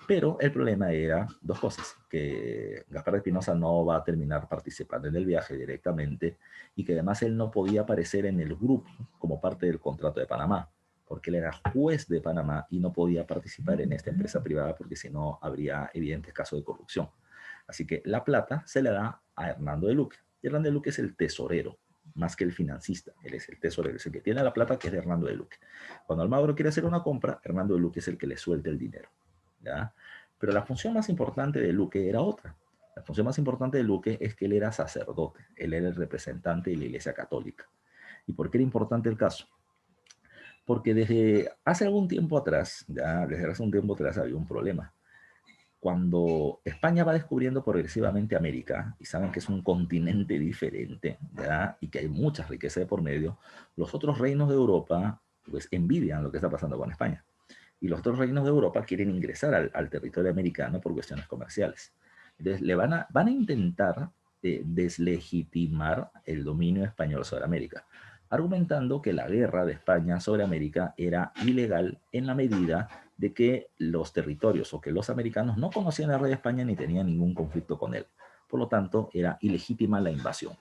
Pero el problema era dos cosas, que Gaspar de Espinosa no va a terminar participando en el viaje directamente y que además él no podía aparecer en el grupo como parte del contrato de Panamá, porque él era juez de Panamá y no podía participar en esta empresa privada porque si no habría evidentes casos de corrupción. Así que la plata se le da a Hernando de Luque. Y Hernando de Luque es el tesorero, más que el financista. Él es el tesorero, es el que tiene la plata, que es de Hernando de Luque. Cuando Almagro quiere hacer una compra, Hernando de Luque es el que le suelta el dinero, ¿ya? Pero la función más importante de Luque era otra. La función más importante de Luque es que él era sacerdote, él era el representante de la Iglesia Católica. ¿Y por qué era importante el caso? Porque desde hace algún tiempo atrás, ya desde hace un tiempo atrás había un problema. Cuando España va descubriendo progresivamente América y saben que es un continente diferente, ¿ya? Y que hay mucha riqueza de por medio, los otros reinos de Europa pues envidian lo que está pasando con España. Y los otros reinos de Europa quieren ingresar al territorio americano por cuestiones comerciales. Entonces van a intentar deslegitimar el dominio español sobre América, argumentando que la guerra de España sobre América era ilegal en la medida de que los territorios o que los americanos no conocían al rey de España ni tenían ningún conflicto con él. Por lo tanto, era ilegítima la invasión.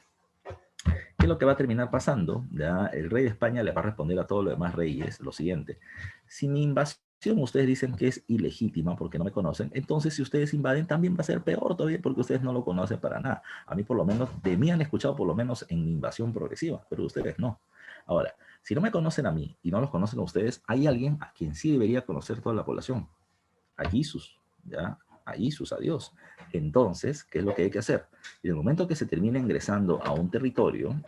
¿Qué es lo que va a terminar pasando? ¿Ya? El rey de España le va a responder a todos los demás reyes lo siguiente: si mi invasión ustedes dicen que es ilegítima porque no me conocen, entonces si ustedes invaden también va a ser peor todavía porque ustedes no lo conocen para nada. A mí por lo menos, de mí han escuchado por lo menos en invasión progresiva, pero ustedes no. Ahora, si no me conocen a mí y no los conocen a ustedes, hay alguien a quien sí debería conocer toda la población, a Jesús, ¿ya? A Jesús, a Dios. Entonces, ¿qué es lo que hay que hacer? En el momento que se termina ingresando a un territorio,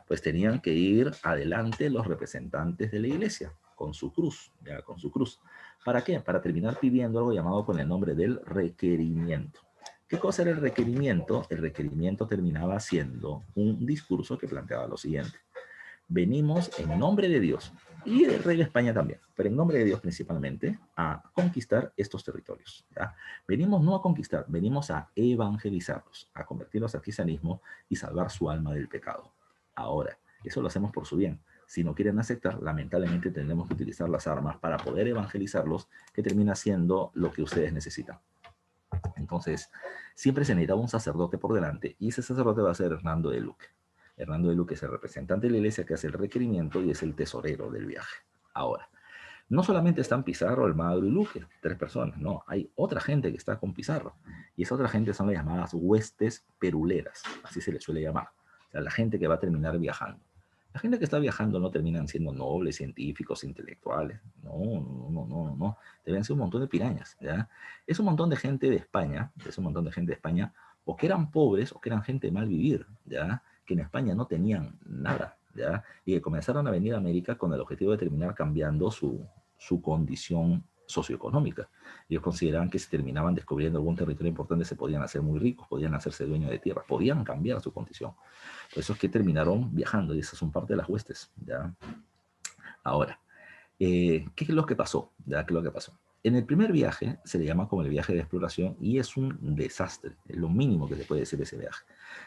pues tenían que ir adelante los representantes de la iglesia con su cruz, ¿ya? Con su cruz. ¿Para qué? Para terminar pidiendo algo llamado con el nombre del requerimiento. ¿Qué cosa era el requerimiento? El requerimiento terminaba siendo un discurso que planteaba lo siguiente: venimos en nombre de Dios y del rey de España también, pero en nombre de Dios principalmente, a conquistar estos territorios, ¿ya? Venimos no a conquistar, venimos a evangelizarlos, a convertirlos al cristianismo y salvar su alma del pecado. Ahora, eso lo hacemos por su bien. Si no quieren aceptar, lamentablemente tendremos que utilizar las armas para poder evangelizarlos, que termina siendo lo que ustedes necesitan. Entonces, siempre se necesitaba un sacerdote por delante, y ese sacerdote va a ser Hernando de Luque. Hernando de Luque es el representante de la iglesia que hace el requerimiento y es el tesorero del viaje. Ahora, no solamente están Pizarro, Almagro y Luque, 3 personas, no, hay otra gente que está con Pizarro, y esa otra gente son las llamadas huestes peruleras, así se les suele llamar, o sea, la gente que va a terminar viajando. La gente que está viajando no terminan siendo nobles, científicos, intelectuales, no, deben ser un montón de pirañas, ¿ya? Es un montón de gente de España, es un montón de gente de España, o que eran pobres, o que eran gente de mal vivir, ¿ya? Que en España no tenían nada, ¿ya? Y que comenzaron a venir a América con el objetivo de terminar cambiando su condición socioeconómica. Ellos consideraban que si terminaban descubriendo algún territorio importante se podían hacer muy ricos, podían hacerse dueños de tierra, podían cambiar su condición. Por eso es que terminaron viajando y esas son parte de las huestes, ¿ya? Ahora, ¿qué es lo que pasó? ¿Ya? ¿Qué es lo que pasó? En el primer viaje se le llama como el viaje de exploración y es un desastre, es lo mínimo que se puede decir de ese viaje.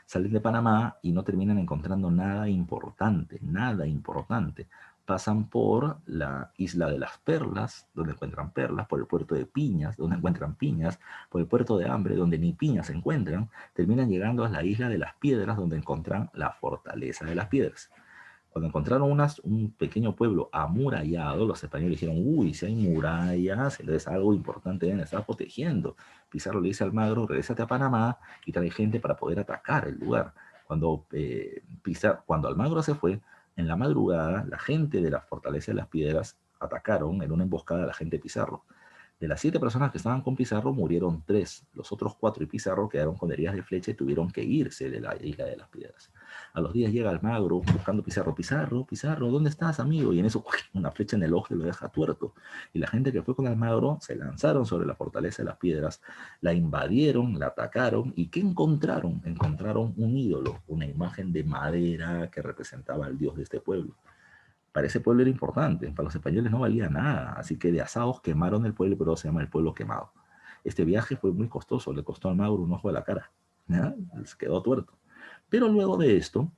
Salen de Panamá y no terminan encontrando nada importante, nada importante. Pasan por la isla de las Perlas, donde encuentran perlas, por el puerto de Piñas, donde encuentran piñas, por el puerto de Hambre, donde ni piñas se encuentran, terminan llegando a la isla de las Piedras, donde encuentran la fortaleza de las piedras. Cuando encontraron un pequeño pueblo amurallado, los españoles dijeron, uy, si hay murallas, entonces algo importante deben estar protegiendo. Pizarro le dice a Almagro, regrésate a Panamá y trae gente para poder atacar el lugar. Cuando Almagro se fue, en la madrugada, la gente de la Fortaleza de las Piedras atacaron en una emboscada a la gente de Pizarro. De las 7 personas que estaban con Pizarro, murieron 3. Los otros 4 y Pizarro quedaron con heridas de flecha y tuvieron que irse de la isla de las Piedras. A los días llega Almagro buscando Pizarro. Pizarro, Pizarro, ¿dónde estás, amigo? Y en eso, una flecha en el ojo y lo deja tuerto. Y la gente que fue con Almagro se lanzaron sobre la Fortaleza de las Piedras, la invadieron, la atacaron. ¿Y qué encontraron? Encontraron un ídolo, una imagen de madera que representaba al dios de este pueblo. Para ese pueblo era importante, para los españoles no valía nada, así que de asados quemaron el pueblo, pero se llama el pueblo quemado. Este viaje fue muy costoso, le costó a Almagro un ojo de la cara, ¿ya? Les quedó tuerto. Pero luego de esto,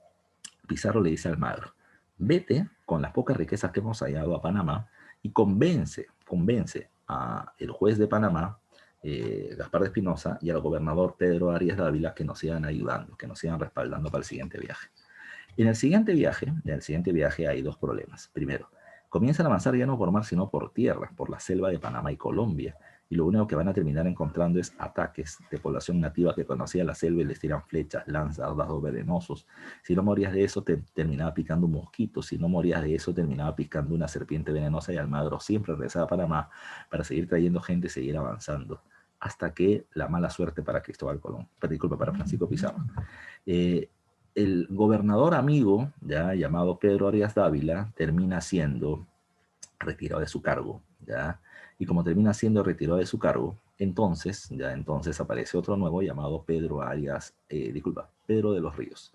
Pizarro le dice a Almagro, vete con las pocas riquezas que hemos hallado a Panamá y convence a el juez de Panamá, Gaspar de Espinosa, y al gobernador Pedro Arias Dávila que nos sigan ayudando, que nos sigan respaldando para el siguiente viaje. En el siguiente viaje hay 2 problemas. Primero, comienzan a avanzar ya no por mar, sino por tierra, por la selva de Panamá y Colombia. Y lo único que van a terminar encontrando es ataques de población nativa que conocía la selva y les tiran flechas, lanzas, dardos venenosos. Si no morías de eso, te terminaba picando un mosquito. Si no morías de eso, terminaba picando una serpiente venenosa. Y Almagro siempre regresaba a Panamá para seguir trayendo gente y seguir avanzando. Hasta que la mala suerte para Cristóbal Colón, disculpa, para Francisco Pizarro. El gobernador amigo, ya llamado Pedro Arias Dávila, termina siendo retirado de su cargo, ¿ya? Y como termina siendo retirado de su cargo, entonces aparece otro nuevo llamado Pedro de los Ríos.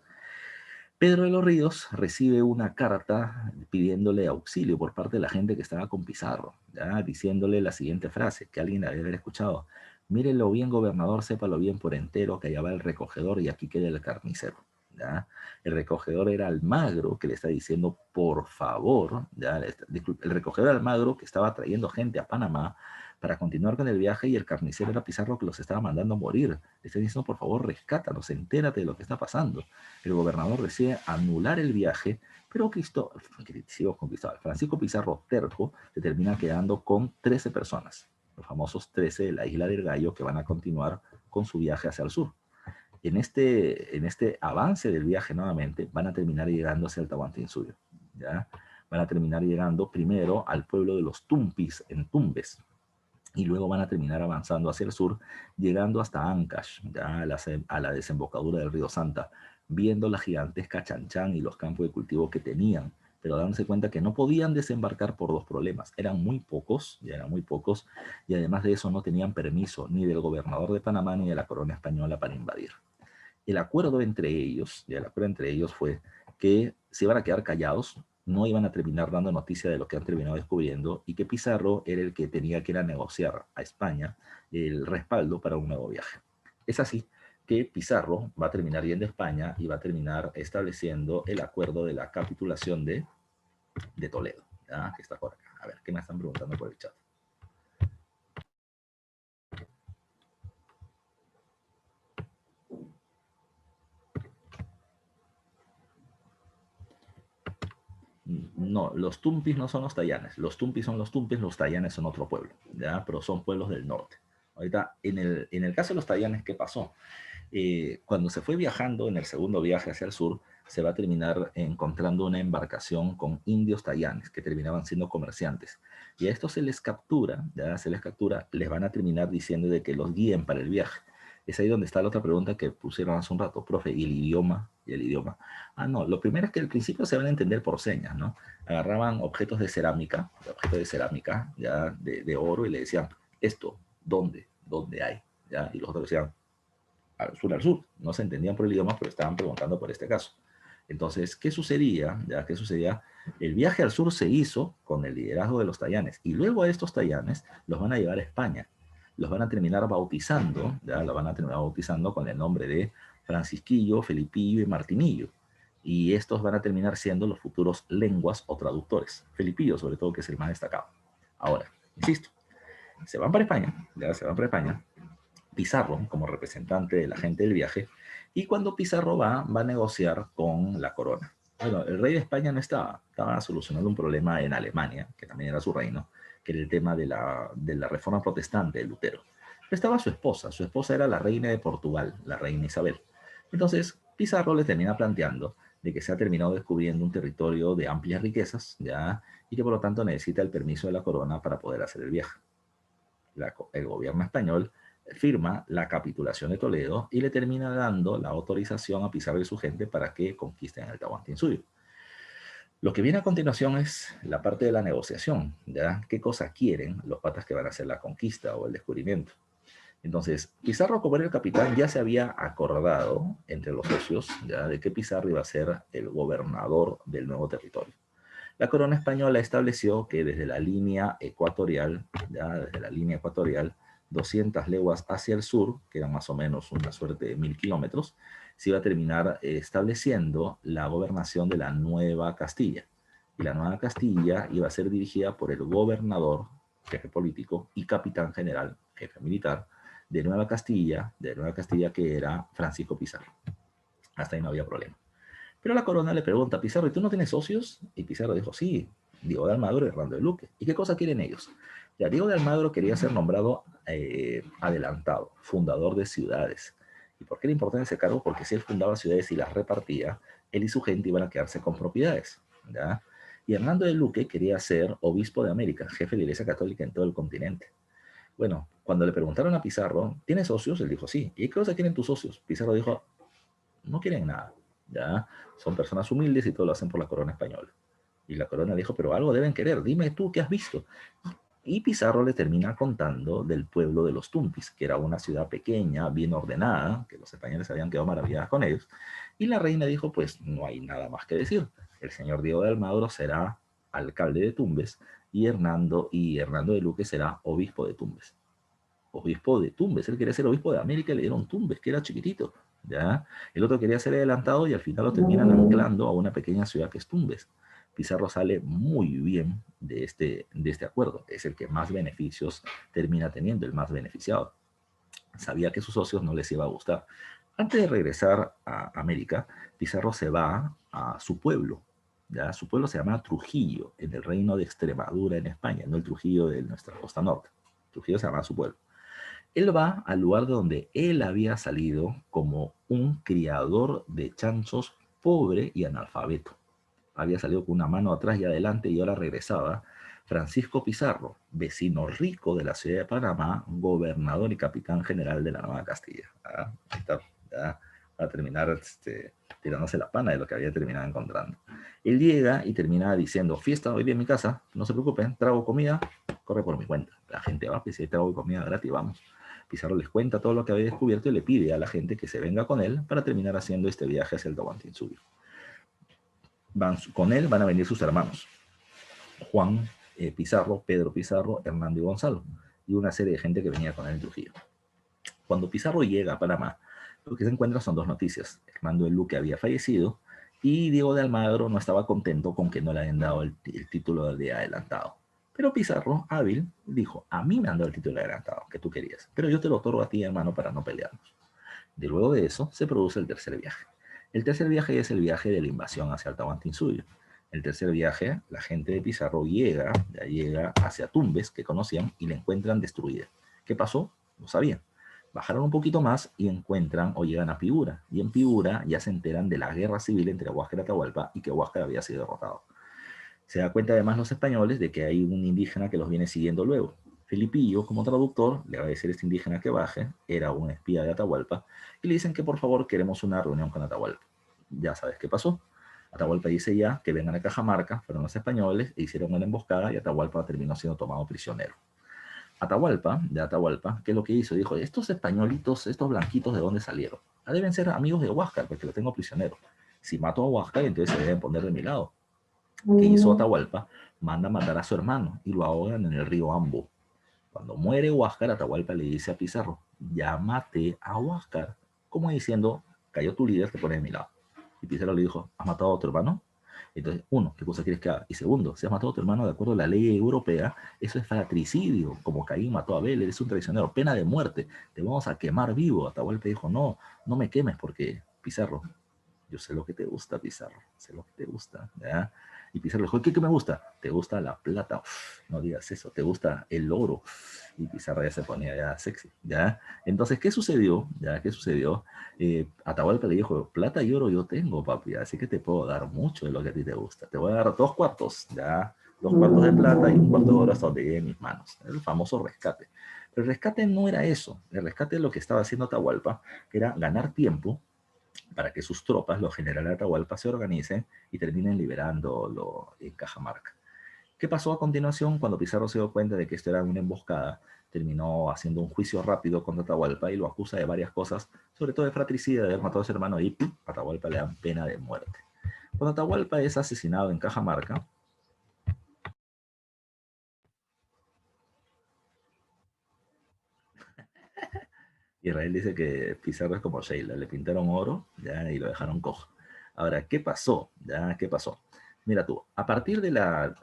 Pedro de los Ríos recibe una carta pidiéndole auxilio por parte de la gente que estaba con Pizarro, ¿ya? Diciéndole la siguiente frase, que alguien debe haber escuchado: mírelo bien, gobernador, sépalo bien por entero, que allá va el recogedor y aquí queda el carnicero. ¿Ya? El recogedor era Almagro, que le está diciendo, por favor, ¿ya? El recogedor era Almagro, que estaba trayendo gente a Panamá para continuar con el viaje, y el carnicero era Pizarro, que los estaba mandando a morir. Le está diciendo, por favor, rescátanos, entérate de lo que está pasando. El gobernador decide anular el viaje, pero Francisco Pizarro terco se termina quedando con 13 personas, los famosos 13 de la Isla del Gallo, que van a continuar con su viaje hacia el sur. En este avance del viaje nuevamente van a terminar llegando hacia el Tahuantinsuyo, ¿ya? Van a terminar llegando primero al pueblo de los Tumpis en Tumbes, y luego van a terminar avanzando hacia el sur, llegando hasta Ancash, ya a la desembocadura del río Santa, viendo la gigantesca Chanchán y los campos de cultivo que tenían, pero dándose cuenta que no podían desembarcar por 2 problemas. Eran muy pocos, y además de eso no tenían permiso ni del gobernador de Panamá ni de la corona española para invadir. El acuerdo entre ellos fue que se iban a quedar callados, no iban a terminar dando noticia de lo que han terminado descubriendo, y que Pizarro era el que tenía que ir a negociar a España el respaldo para un nuevo viaje. Es así que Pizarro va a terminar yendo a España y va a terminar estableciendo el acuerdo de la capitulación de Toledo, ¿ya? Que está por acá. A ver, ¿qué me están preguntando por el chat? los tumpis no son los tayanes. Los tumpis son los tumpis, los tayanes son otro pueblo, ¿ya? Pero son pueblos del norte. Ahorita, en el caso de los tayanes, ¿qué pasó? Cuando se fue viajando en el segundo viaje hacia el sur, se va a terminar encontrando una embarcación con indios tayanes que terminaban siendo comerciantes. Y a estos se les captura, ya se les captura, les van a terminar diciendo de que los guíen para el viaje. Es ahí donde está la otra pregunta que pusieron hace un rato, profe, ¿y el idioma? ¿Y el idioma? Ah, no, lo primero es que al principio se van a entender por señas, ¿no? Agarraban objetos de cerámica, ya de oro, y le decían, esto, ¿dónde? ¿Dónde hay? ¿Ya? Y los otros decían, al sur, al sur. No se entendían por el idioma, pero estaban preguntando por este caso. Entonces, ¿qué sucedía? ¿Ya? ¿Qué sucedía? El viaje al sur se hizo con el liderazgo de los tayanes, y luego a estos tayanes los van a llevar a España. Los van a terminar bautizando, ya los van a terminar bautizando con el nombre de Francisquillo, Felipillo y Martinillo. Y estos van a terminar siendo los futuros lenguas o traductores. Felipillo, sobre todo, que es el más destacado. Ahora, insisto, se van para España, ya se van para España, Pizarro como representante de la gente del viaje, y cuando Pizarro va a negociar con la corona. Bueno, el rey de España no estaba solucionando un problema en Alemania, que también era su reino, que era el tema de la reforma protestante de Lutero. Pero estaba su esposa era la reina de Portugal, la reina Isabel. Entonces, Pizarro le termina planteando de que se ha terminado descubriendo un territorio de amplias riquezas, ¿ya? Y que por lo tanto necesita el permiso de la corona para poder hacer el viaje. El gobierno español firma la capitulación de Toledo y le termina dando la autorización a Pizarro y su gente para que conquisten el Tahuantinsuyo. Lo que viene a continuación es la parte de la negociación, ¿ya? ¿Qué cosa quieren los patas que van a hacer la conquista o el descubrimiento? Entonces, Pizarro, como era el capitán, ya se había acordado entre los socios, ¿ya? De que Pizarro iba a ser el gobernador del nuevo territorio. La corona española estableció que desde la línea ecuatorial, ya desde la línea ecuatorial, 200 leguas hacia el sur, que eran más o menos una suerte de 1000 kilómetros, se iba a terminar estableciendo la gobernación de la Nueva Castilla. Y la Nueva Castilla iba a ser dirigida por el gobernador, jefe político, y capitán general, jefe militar, de Nueva Castilla, que era Francisco Pizarro. Hasta ahí no había problema. Pero la corona le pregunta a Pizarro, ¿y tú no tienes socios? Y Pizarro dijo, sí, Diego de Almagro y Hernando de Luque. ¿Y qué cosa quieren ellos? Ya, Diego de Almagro quería ser nombrado adelantado, fundador de ciudades. ¿Y por qué era importante ese cargo? Porque si él fundaba ciudades y las repartía, él y su gente iban a quedarse con propiedades, ¿ya? Y Hernando de Luque quería ser obispo de América, jefe de la Iglesia Católica en todo el continente. Bueno, cuando le preguntaron a Pizarro, ¿tienes socios? Él dijo, sí. ¿Y qué cosa quieren tus socios? Pizarro dijo, no quieren nada, ¿ya? Son personas humildes y todo lo hacen por la corona española. Y la corona dijo, pero algo deben querer, dime tú qué has visto. Y Pizarro le termina contando del pueblo de los Tumpis, que era una ciudad pequeña, bien ordenada, que los españoles habían quedado maravillados con ellos. Y la reina dijo, pues no hay nada más que decir. El señor Diego de Almagro será alcalde de Tumbes y Hernando de Luque será obispo de Tumbes. Obispo de Tumbes, él quería ser obispo de América y le dieron Tumbes, que era chiquitito, ¿ya? El otro quería ser adelantado y al final lo terminan anclando a una pequeña ciudad que es Tumbes. Pizarro sale muy bien de este acuerdo, es el que más beneficios termina teniendo, el más beneficiado. Sabía que sus socios no les iba a gustar. Antes de regresar a América, Pizarro se va a su pueblo, ¿ya? Su pueblo se llama Trujillo, en el reino de Extremadura en España, no el Trujillo de nuestra costa norte. Trujillo se llama su pueblo. Él va al lugar de donde él había salido como un criador de chanchos pobre y analfabeto. Había salido con una mano atrás y adelante y ahora regresaba. Francisco Pizarro, vecino rico de la ciudad de Panamá, gobernador y capitán general de la Nueva Castilla. Ahí está, ya, va a terminar tirándose la pana de lo que había terminado encontrando. Él llega y termina diciendo, fiesta hoy día en mi casa, no se preocupen, trago comida, corre por mi cuenta. La gente va, pues si hay trago y comida gratis, vamos. Pizarro les cuenta todo lo que había descubierto y le pide a la gente que se venga con él para terminar haciendo este viaje hacia el Tahuantinsuyo. Con él van a venir sus hermanos, Juan Pizarro, Pedro Pizarro, Hernando y Gonzalo, y una serie de gente que venía con él en Trujillo. Cuando Pizarro llega a Panamá, lo que se encuentra son dos noticias. Hernando de Luque había fallecido y Diego de Almagro no estaba contento con que no le hayan dado el título de adelantado. Pero Pizarro, hábil, dijo, a mí me han dado el título de adelantado, que tú querías, pero yo te lo otorgo a ti, hermano, para no pelearnos. De luego de eso, se produce el tercer viaje. El tercer viaje es el viaje de la invasión hacia el Tahuantinsuyo. El tercer viaje, la gente de Pizarro llega hacia Tumbes, que conocían, y la encuentran destruida. ¿Qué pasó? No sabían. Bajaron un poquito más y encuentran o llegan a Piura. Y en Piura ya se enteran de la guerra civil entre Huáscar y Atahualpa y que Huáscar había sido derrotado. Se da cuenta además los españoles de que hay un indígena que los viene siguiendo luego. Felipillo, como traductor, le va a decir a este indígena que baje, era un espía de Atahualpa, y le dicen que por favor queremos una reunión con Atahualpa. Ya sabes qué pasó. Atahualpa dice ya que vengan a Cajamarca, fueron los españoles, e hicieron una emboscada y Atahualpa terminó siendo tomado prisionero. Atahualpa, ¿qué es lo que hizo? Dijo, estos españolitos, estos blanquitos, ¿de dónde salieron? Ah, deben ser amigos de Huáscar, porque los tengo prisioneros. Si mato a Huáscar, entonces se deben poner de mi lado. ¿Qué hizo Atahualpa? Manda a matar a su hermano y lo ahogan en el río Ambo. Cuando muere Huáscar, Atahualpa le dice a Pizarro, ya maté a Huáscar, como diciendo, cayó tu líder, te pone de mi lado. Y Pizarro le dijo, ¿has matado a tu hermano? Entonces, uno, ¿qué cosa quieres que haga? Y segundo, si has matado a tu hermano de acuerdo a la ley europea, eso es fratricidio, como Caín mató a Abel, eres un traicionero, pena de muerte, te vamos a quemar vivo. Atahualpa dijo, no, no me quemes porque, Pizarro, yo sé lo que te gusta, Pizarro, sé lo que te gusta, ¿ya? Y Pizarro dijo, ¿qué me gusta? ¿Te gusta la plata? Uf, no digas eso, ¿te gusta el oro? Y Pizarro ya se ponía ya sexy, ¿ya? Entonces, ¿qué sucedió? ¿Ya? ¿Qué sucedió? Atahualpa le dijo, plata y oro yo tengo, papi, así que te puedo dar mucho de lo que a ti te gusta. Te voy a dar 2 cuartos, ¿ya? 2 cuartos de plata y 1 cuarto de oro hasta donde llegue en mis manos. El famoso rescate. Pero el rescate no era eso. El rescate es lo que estaba haciendo Atahualpa, que era ganar tiempo para que sus tropas, los generales de Atahualpa, se organicen y terminen liberándolo en Cajamarca. ¿Qué pasó a continuación? Cuando Pizarro se dio cuenta de que esto era una emboscada, terminó haciendo un juicio rápido contra Atahualpa y lo acusa de varias cosas, sobre todo de fratricidio, de haber matado a su hermano, y a Atahualpa le dan pena de muerte. Cuando Atahualpa es asesinado en Cajamarca, Israel dice que Pizarro es como Sheila, le pintaron oro, ¿ya? Y lo dejaron cojo. Ahora, ¿qué pasó? ¿Ya? ¿Qué pasó? Mira tú, a partir de la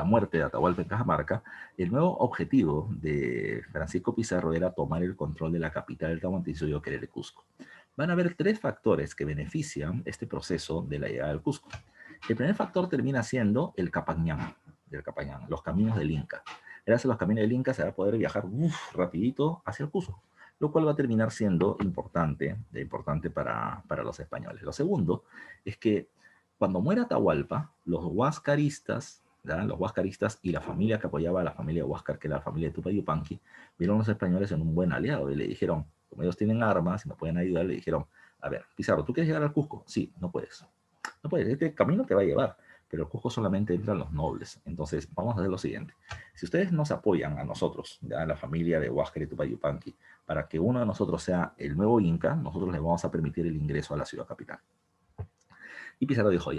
muerte de Atahualpa en Cajamarca, el nuevo objetivo de Francisco Pizarro era tomar el control de la capital del Tahuantinsuyo, que era el Cusco. Van a haber 3 factores que benefician este proceso de la llegada al Cusco. El primer factor termina siendo el Capañán, los caminos del Inca. Gracias a los caminos del Inca se va a poder viajar rapidito hacia el Cusco, lo cual va a terminar siendo importante para los españoles. Lo segundo es que cuando muere Atahualpa, los huascaristas, ¿ya? Los huascaristas y la familia que apoyaba a la familia de Huáscar, que era la familia de Tupac Yupanqui, vieron a los españoles en un buen aliado y le dijeron, como ellos tienen armas y nos pueden ayudar, le dijeron, a ver, Pizarro, ¿tú quieres llegar al Cusco? Sí, no puedes. No puedes, este camino te va a llevar, pero el Cusco solamente entran los nobles. Entonces, vamos a hacer lo siguiente. Si ustedes nos apoyan a nosotros, ya a la familia de Huáscar y Tupac Yupanqui, para que uno de nosotros sea el nuevo Inca, nosotros les vamos a permitir el ingreso a la ciudad capital. Y Pizarro dijo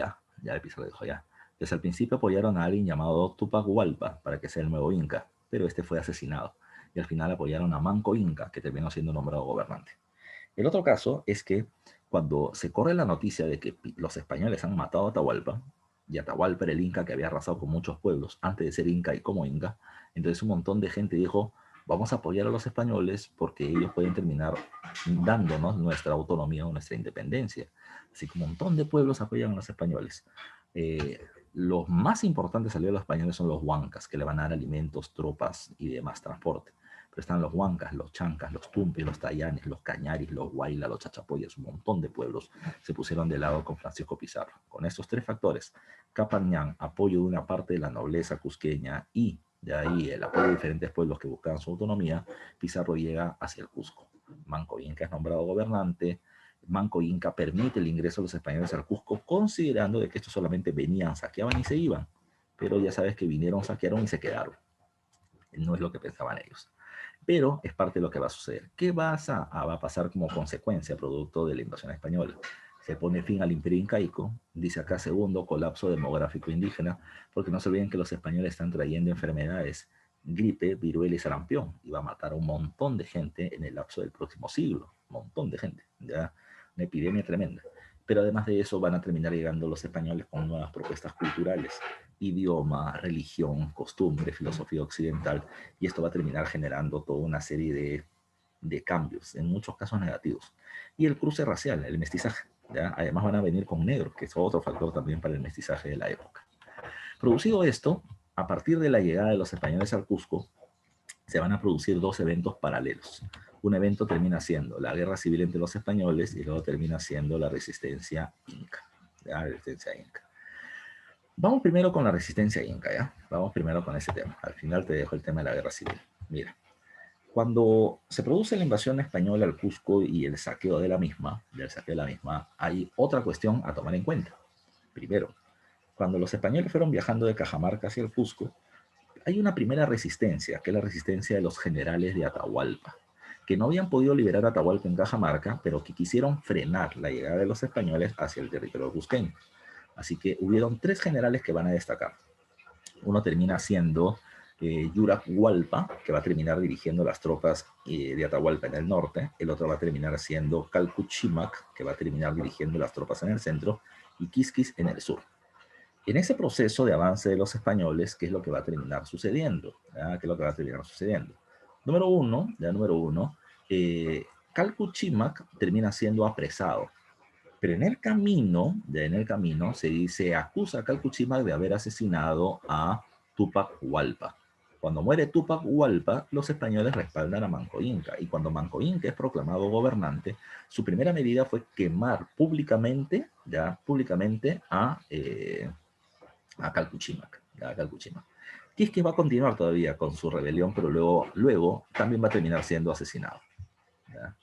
Pizarro dijo ya. Desde el principio apoyaron a alguien llamado Tupac Hualpa para que sea el nuevo Inca, pero este fue asesinado. Y al final apoyaron a Manco Inca, que terminó siendo nombrado gobernante. El otro caso es que cuando se corre la noticia de que los españoles han matado a Atahualpa, y Atahualpa era el Inca que había arrasado con muchos pueblos antes de ser Inca y como Inca, entonces un montón de gente dijo, vamos a apoyar a los españoles porque ellos pueden terminar dándonos nuestra autonomía o nuestra independencia. Así que un montón de pueblos apoyan a los españoles. Los más importantes salieron los españoles son los huancas, que le van a dar alimentos, tropas y demás transporte. Pero están los huancas, los chancas, los tumpes, los tayanes, los cañaris, los huaylas, los chachapoyas, un montón de pueblos se pusieron de lado con Francisco Pizarro. Con estos 3 factores, Capañán, apoyo de una parte de la nobleza cusqueña y de ahí el apoyo de diferentes pueblos que buscaban su autonomía, Pizarro llega hacia el Cusco. Manco Inca es nombrado gobernante, Manco Inca permite el ingreso de los españoles al Cusco, considerando de que estos solamente venían, saqueaban y se iban. Pero ya sabes que vinieron, saquearon y se quedaron. No es lo que pensaban ellos. Pero es parte de lo que va a suceder. ¿Qué va a pasar como consecuencia, producto de la invasión española? Se pone fin al imperio incaico, dice acá segundo, colapso demográfico indígena, porque no se olviden que los españoles están trayendo enfermedades, gripe, viruela y sarampión, y va a matar a un montón de gente en el lapso del próximo siglo, un montón de gente, ya una epidemia tremenda. Pero además de eso van a terminar llegando los españoles con nuevas propuestas culturales, idioma, religión, costumbre, filosofía occidental, y esto va a terminar generando toda una serie de cambios, en muchos casos negativos. Y el cruce racial, el mestizaje. ¿ya? Además van a venir con negros, que es otro factor también para el mestizaje de la época. Producido esto, a partir de la llegada de los españoles al Cusco, se van a producir dos eventos paralelos. Un evento termina siendo la guerra civil entre los españoles y luego termina siendo la resistencia inca. ¿Ya? La resistencia inca. Vamos primero con la resistencia inca, ¿ya? Vamos primero con ese tema. Al final te dejo el tema de la guerra civil. Mira, cuando se produce la invasión española al Cusco y el saqueo de la misma, hay otra cuestión a tomar en cuenta. Primero, cuando los españoles fueron viajando de Cajamarca hacia el Cusco, hay una primera resistencia, que es la resistencia de los generales de Atahualpa, que no habían podido liberar a Atahualpa en Cajamarca, pero que quisieron frenar la llegada de los españoles hacia el territorio cusqueño. Así que hubieron tres generales que van a destacar. Uno termina siendo Yurac Hualpa, que va a terminar dirigiendo las tropas de Atahualpa en el norte. El otro va a terminar siendo Calcuchimac, que va a terminar dirigiendo las tropas en el centro, y Quisquis en el sur. En ese proceso de avance de los españoles, ¿qué es lo que va a terminar sucediendo? ¿Ya? ¿Qué es lo que va a terminar sucediendo? Número uno, Calcuchimac termina siendo apresado. Pero en el camino se dice, acusa a Calcuchimac de haber asesinado a Tupac Hualpa. Cuando muere Tupac Hualpa, los españoles respaldan a Manco Inca. Y cuando Manco Inca es proclamado gobernante, su primera medida fue quemar públicamente, a Calcuchimac. Que es que va a continuar todavía con su rebelión, pero luego también va a terminar siendo asesinado. ¿Ya?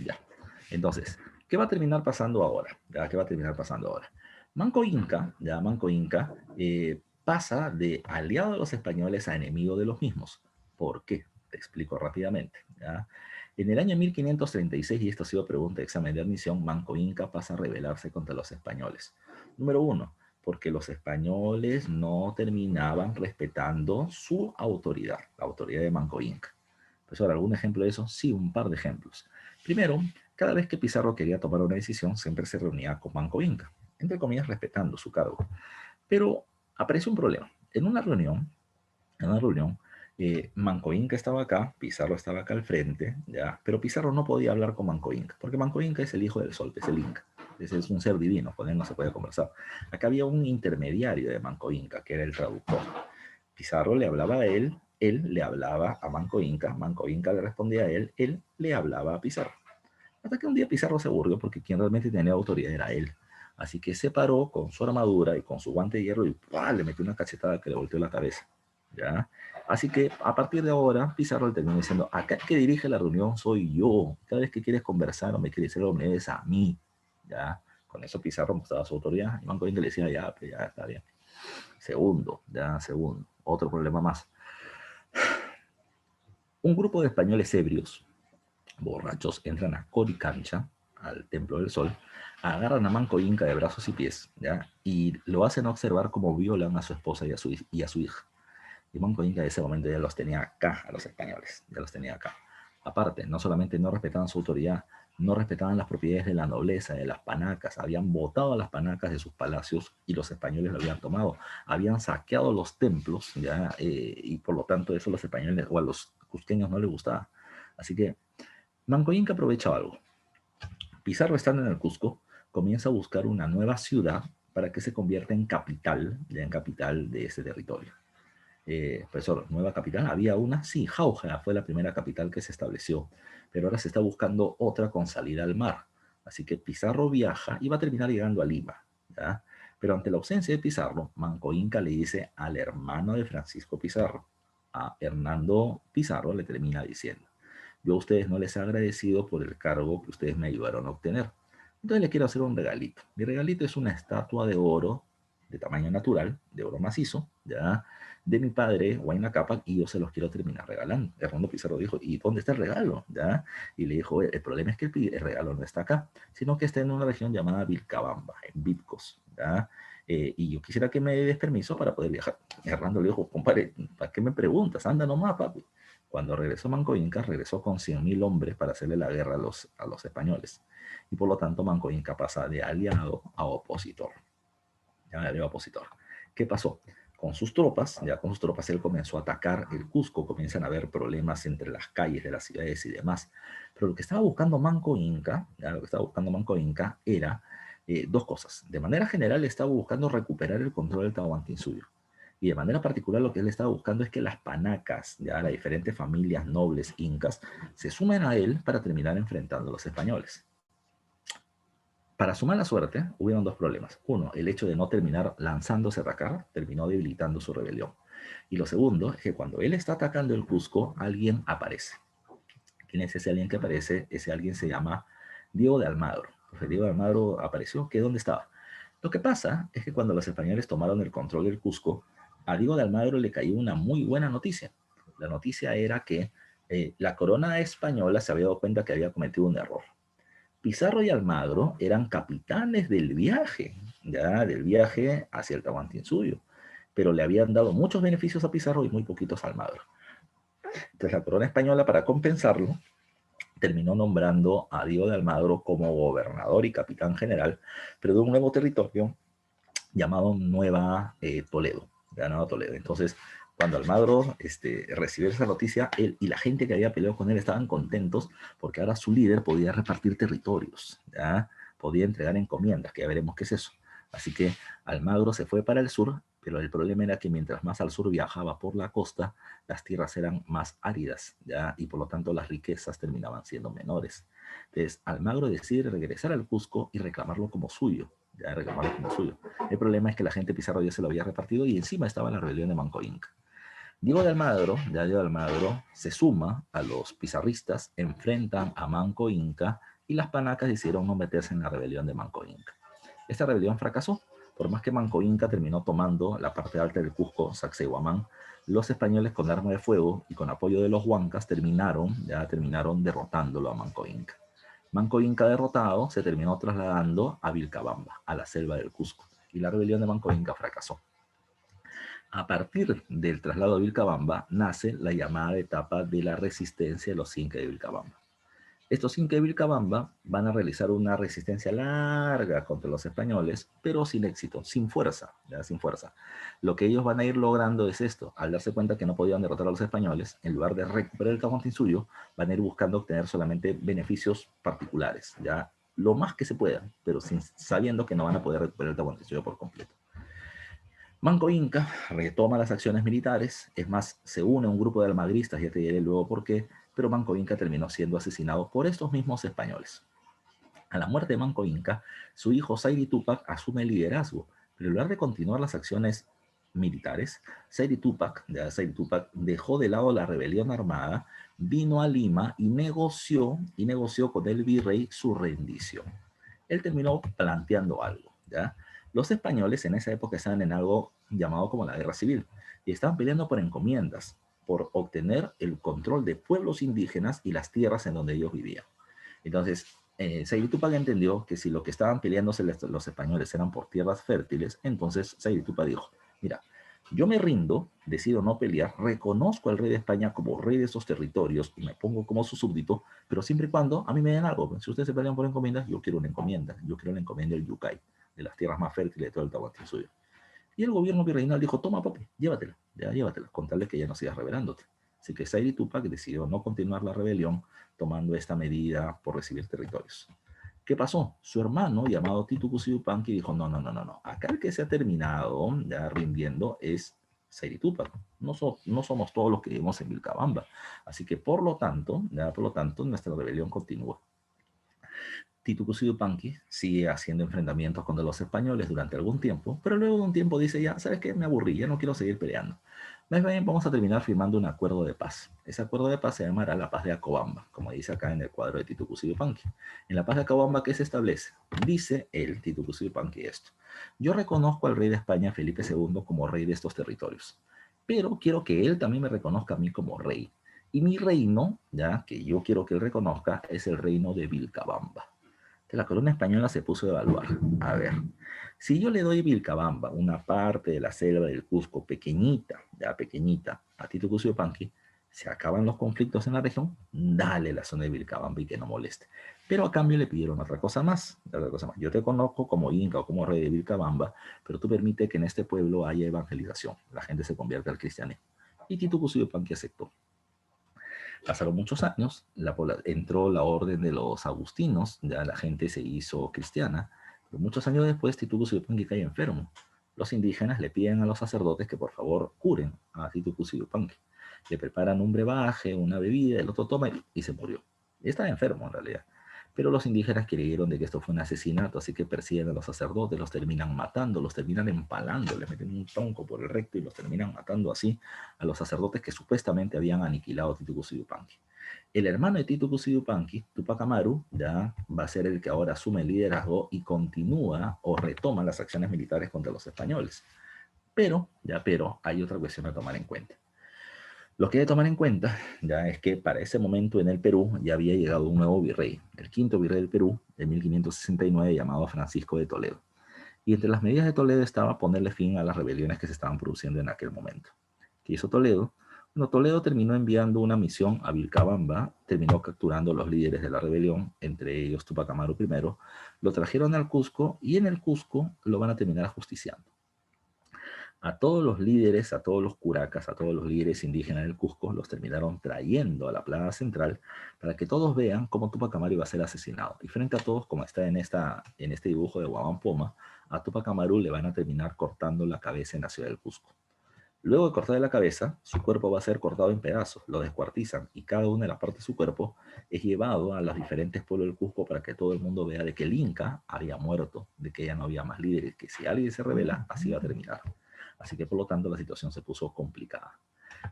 Ya. Entonces, ¿qué va a terminar pasando ahora? ¿Ya? ¿Qué va a terminar pasando ahora? Manco Inca pasa de aliado de los españoles a enemigo de los mismos. ¿Por qué? Te explico rápidamente. ¿Ya? En el año 1536, y esto ha sido pregunta de examen de admisión, Manco Inca pasa a rebelarse contra los españoles. Número uno, porque los españoles no terminaban respetando su autoridad, la autoridad de Manco Inca. Profesor, ¿algún ejemplo de eso? Sí, un par de ejemplos. Primero, cada vez que Pizarro quería tomar una decisión, siempre se reunía con Manco Inca, entre comillas, respetando su cargo. Pero apareció un problema. En una reunión, Manco Inca estaba acá, Pizarro estaba acá al frente, ¿ya? Pero Pizarro no podía hablar con Manco Inca, porque Manco Inca es el hijo del sol, es el Inca. Ese es un ser divino, con él no se puede conversar. Acá había un intermediario de Manco Inca, que era el traductor. Pizarro le hablaba a él le hablaba a Manco Inca le respondía a él le hablaba a Pizarro. Hasta que un día Pizarro se aburrió porque quien realmente tenía autoridad era él. Así que se paró con su armadura y con su guante de hierro y ¡pah! Le metió una cachetada que le volteó la cabeza. ¿Ya? Así que a partir de ahora, Pizarro le terminó diciendo, acá el que dirige la reunión soy yo. Cada vez que quieres conversar o me quieres hacer algo, me debes a mí. ¿Ya? Con eso Pizarro mostraba su autoridad y Manco Inca le decía, ya, pues ya está bien. Segundo. Otro problema más. Un grupo de españoles ebrios, borrachos, entran a Coricancha, al Templo del Sol, agarran a Manco Inca de brazos y pies, ¿ya? Y lo hacen observar cómo violan a su esposa y a su hija. Y Manco Inca en ese momento ya los tenía acá, a los españoles, ya los tenía acá. Aparte, no solamente no respetaban su autoridad, no respetaban las propiedades de la nobleza, de las panacas, habían botado a las panacas de sus palacios y los españoles lo habían tomado, habían saqueado los templos, ¿ya? Y por lo tanto eso a los españoles o a los cusqueños no les gustaba. Así que Manco Inca aprovecha algo. Pizarro, estando en el Cusco, comienza a buscar una nueva ciudad para que se convierta en capital, ya en capital de ese territorio. Profesor, nueva capital, había una, sí, Jauja fue la primera capital que se estableció, pero ahora se está buscando otra con salida al mar. Así que Pizarro viaja y va a terminar llegando a Lima, ¿ya? Pero ante la ausencia de Pizarro, Manco Inca le dice al hermano de Francisco Pizarro, a Hernando Pizarro, le termina diciendo, yo a ustedes no les he agradecido por el cargo que ustedes me ayudaron a obtener. Entonces les quiero hacer un regalito. Mi regalito es una estatua de oro de tamaño natural, de oro macizo, ¿ya? De mi padre, Huayna Cápac, y yo se los quiero terminar regalando. Hernando Pizarro dijo, ¿y dónde está el regalo? ¿Ya? Y le dijo, el problema es que el regalo no está acá, sino que está en una región llamada Vilcabamba, en Vitcos, ¿ya? y yo quisiera que me des permiso para poder viajar. Y Hernando le dijo, compadre, ¿para qué me preguntas? Anda nomás, papi. Cuando regresó Manco Inca, regresó con 100.000 hombres para hacerle la guerra a los españoles. Y por lo tanto, Manco Inca pasa de aliado a opositor. Ya de aliado a opositor. ¿Qué pasó? Con sus tropas, ya con sus tropas él comenzó a atacar el Cusco, comienzan a haber problemas entre las calles de las ciudades y demás. Pero lo que estaba buscando Manco Inca, ya lo que estaba buscando Manco Inca era dos cosas. De manera general estaba buscando recuperar el control del Tahuantinsuyo. Y de manera particular lo que él estaba buscando es que las panacas, ya las diferentes familias nobles incas, se sumen a él para terminar enfrentando a los españoles. Para su mala suerte, hubieron dos problemas. Uno, el hecho de no terminar lanzándose a atacar terminó debilitando su rebelión. Y lo segundo es que cuando él está atacando el Cusco, alguien aparece. ¿Quién es ese alguien que aparece? Ese alguien se llama Diego de Almagro. Pues Diego de Almagro apareció, ¿que dónde estaba? Lo que pasa es que cuando los españoles tomaron el control del Cusco, a Diego de Almagro le cayó una muy buena noticia. La noticia era que la corona española se había dado cuenta que había cometido un error. Pizarro y Almagro eran capitanes del viaje, ya del viaje hacia el Tahuantinsuyo, pero le habían dado muchos beneficios a Pizarro y muy poquitos a Almagro. Entonces la corona española, para compensarlo, terminó nombrando a Diego de Almagro como gobernador y capitán general, pero de un nuevo territorio llamado Nueva Toledo, llamado Toledo. Entonces, cuando Almagro recibió esa noticia, él y la gente que había peleado con él estaban contentos porque ahora su líder podía repartir territorios, ¿ya? Podía entregar encomiendas, que ya veremos qué es eso. Así que Almagro se fue para el sur, pero el problema era que mientras más al sur viajaba por la costa, las tierras eran más áridas, ¿ya? Y por lo tanto las riquezas terminaban siendo menores. Entonces, Almagro decide regresar al Cusco y reclamarlo como suyo, ya reclamarlo como suyo. El problema es que la gente Pizarro ya se lo había repartido y encima estaba la rebelión de Manco Inca. Diego de Almagro, ya Diego de Almagro, se suma a los pizarristas, enfrentan a Manco Inca y las panacas decidieron no meterse en la rebelión de Manco Inca. Esta rebelión fracasó. Por más que Manco Inca terminó tomando la parte alta del Cusco, Sacsayhuamán, los españoles con arma de fuego y con apoyo de los huancas terminaron derrotándolo a Manco Inca. Manco Inca derrotado se terminó trasladando a Vilcabamba, a la selva del Cusco, y la rebelión de Manco Inca fracasó. A partir del traslado a Vilcabamba nace la llamada etapa de la resistencia de los incas de Vilcabamba. Estos incas de Vilcabamba van a realizar una resistencia larga contra los españoles, pero sin éxito, sin fuerza, ¿ya? Sin fuerza. Lo que ellos van a ir logrando es esto: al darse cuenta que no podían derrotar a los españoles, en lugar de recuperar el Tahuantinsuyo, van a ir buscando obtener solamente beneficios particulares, ya lo más que se pueda, pero sabiendo que no van a poder recuperar el Tahuantinsuyo por completo. Manco Inca retoma las acciones militares, es más, se une a un grupo de almagristas, ya te diré luego por qué, pero Manco Inca terminó siendo asesinado por estos mismos españoles. A la muerte de Manco Inca, su hijo Sairi Tupac asume el liderazgo, pero en lugar de continuar las acciones militares, Sairi Tupac dejó de lado la rebelión armada, vino a Lima y negoció con el virrey su rendición. Él terminó planteando algo, ¿ya? Los españoles en esa época estaban en algo llamado como la guerra civil y estaban peleando por encomiendas, por obtener el control de pueblos indígenas y las tierras en donde ellos vivían. Entonces, Sairi Tupac entendió que si lo que estaban peleándose los españoles eran por tierras fértiles, entonces Sairi Tupac dijo: mira, yo me rindo, decido no pelear, reconozco al rey de España como rey de esos territorios y me pongo como su súbdito, pero siempre y cuando a mí me den algo. Si ustedes se pelean por encomiendas, yo quiero una encomienda, yo quiero la encomienda del Yucay, de las tierras más fértiles de todo el Tahuantinsuyo. Y el gobierno virreinal dijo: toma, papi, llévatela, ya llévatela, con tal de que ya no sigas rebelándote. Así que Sairi Tupac decidió no continuar la rebelión tomando esta medida por recibir territorios. ¿Qué pasó? Su hermano, llamado Titu Cusi Yupanqui, dijo: no. Acá el que se ha terminado ya rindiendo es Sairi Tupac. No somos todos los que vivimos en Vilcabamba. Así que, por lo tanto, nuestra rebelión continúa. Titu Cusi Yupanqui sigue haciendo enfrentamientos contra los españoles durante algún tiempo, pero luego de un tiempo dice: ya, ¿sabes qué? Me aburrí, ya no quiero seguir peleando. Más bien, vamos a terminar firmando un acuerdo de paz. Ese acuerdo de paz se llamará la Paz de Acobamba, como dice acá en el cuadro de Titu Cusi Yupanqui. En la Paz de Acobamba, ¿qué se establece? Dice el Titu Cusi Yupanqui esto: yo reconozco al rey de España, Felipe II, como rey de estos territorios, pero quiero que él también me reconozca a mí como rey. Y mi reino, ya que yo quiero que él reconozca, es el reino de Vilcabamba. La corona española se puso a evaluar: a ver, Si yo le doy Vilcabamba, una parte de la selva del Cusco pequeñita, ya pequeñita, a Tito Cusi Yupanqui, se acaban los conflictos en la región, dale la zona de Vilcabamba y que no moleste. Pero a cambio le pidieron otra cosa más, otra cosa más. Yo te conozco como Inca o como rey de Vilcabamba, pero tú permite que en este pueblo haya evangelización, la gente se convierta al cristianismo. Y Tito Cusi Yupanqui aceptó. Pasaron muchos años, entró la orden de los agustinos, ya la gente se hizo cristiana, pero muchos años después Titu Yupanqui cae enfermo. Los indígenas le piden a los sacerdotes que por favor curen a Titu Yupanqui. Le preparan un brebaje, una bebida, el otro toma y se murió. Y estaba enfermo en realidad. Pero los indígenas creyeron de que esto fue un asesinato, así que persiguen a los sacerdotes, los terminan matando, los terminan empalando, les meten un tronco por el recto y los terminan matando así a los sacerdotes que supuestamente habían aniquilado a Titu Cusi Yupanqui. El hermano de Titu Cusi Yupanqui, Tupac Amaru, ya va a ser el que ahora asume el liderazgo y continúa o retoma las acciones militares contra los españoles. Pero hay otra cuestión a tomar en cuenta. Lo que hay que tomar en cuenta ya es que para ese momento en el Perú ya había llegado un nuevo virrey, el quinto virrey del Perú, de 1569, llamado Francisco de Toledo. Y entre las medidas de Toledo estaba ponerle fin a las rebeliones que se estaban produciendo en aquel momento. ¿Qué hizo Toledo? Bueno, Toledo terminó enviando una misión a Vilcabamba, terminó capturando a los líderes de la rebelión, entre ellos Tupac Amaru I, lo trajeron al Cusco y en el Cusco lo van a terminar ajusticiando. A todos los líderes, a todos los curacas, a todos los líderes indígenas del Cusco, los terminaron trayendo a la plaza central para que todos vean cómo Tupac Amaru iba a ser asesinado. Y frente a todos, como está en este dibujo de Guamán Poma, a Tupac Amaru le van a terminar cortando la cabeza en la ciudad del Cusco. Luego de cortarle la cabeza, su cuerpo va a ser cortado en pedazos, lo descuartizan y cada una de las partes de su cuerpo es llevado a los diferentes pueblos del Cusco para que todo el mundo vea de que el Inca había muerto, de que ya no había más líderes, que si alguien se revela, así va a terminar. Así que por lo tanto la situación se puso complicada.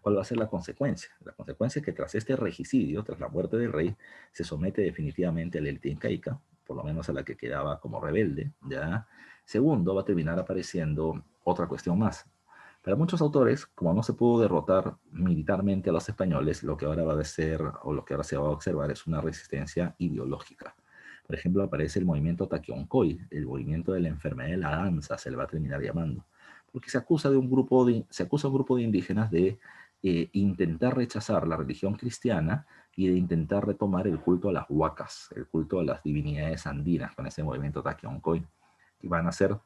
¿Cuál va a ser la consecuencia? La consecuencia es que tras este regicidio, tras la muerte del rey, se somete definitivamente a la élite incaica, por lo menos a la que quedaba como rebelde, ¿ya? Segundo, va a terminar apareciendo otra cuestión más. Para muchos autores, como no se pudo derrotar militarmente a los españoles, lo que ahora va a ser, o lo que ahora se va a observar, es una resistencia ideológica. Por ejemplo, aparece el movimiento Taquioncoy, el movimiento de la enfermedad de la danza, se le va a terminar llamando, porque se acusa a un grupo de indígenas de intentar rechazar la religión cristiana y de intentar retomar el culto a las huacas, el culto a las divinidades andinas con ese movimiento Taquioncoy, que van a ser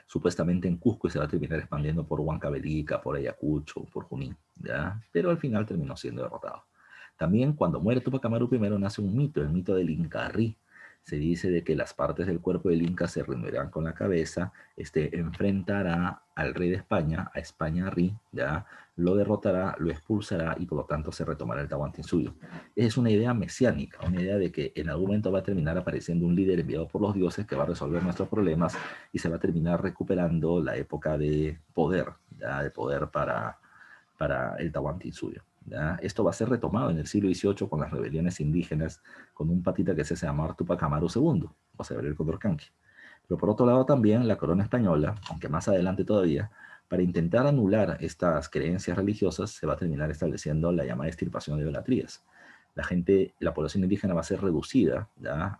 supuestamente en Cusco y se va a terminar expandiendo por Huancavelica, por Ayacucho, por Junín, ¿ya? Pero al final terminó siendo derrotado. También cuando muere Tupac Amaru I nace un mito, el mito del Incarrí. Se dice de que las partes del cuerpo del Inca se reunirán con la cabeza, enfrentará al rey de España, a España Rí, ¿ya? Lo derrotará, lo expulsará y por lo tanto se retomará el Tahuantinsuyo. Es una idea mesiánica, una idea de que en algún momento va a terminar apareciendo un líder enviado por los dioses que va a resolver nuestros problemas y se va a terminar recuperando la época de poder, ¿ya? De poder para el Tahuantinsuyo. ¿Ya? Esto va a ser retomado en el siglo XVIII con las rebeliones indígenas, con un patita que se hace llamar Tupac Amaru II, o sea, el Condorcanqui. Pero por otro lado también la corona española, aunque más adelante todavía, para intentar anular estas creencias religiosas, se va a terminar estableciendo la llamada extirpación de idolatrías. La población indígena va a ser reducida, ¿ya?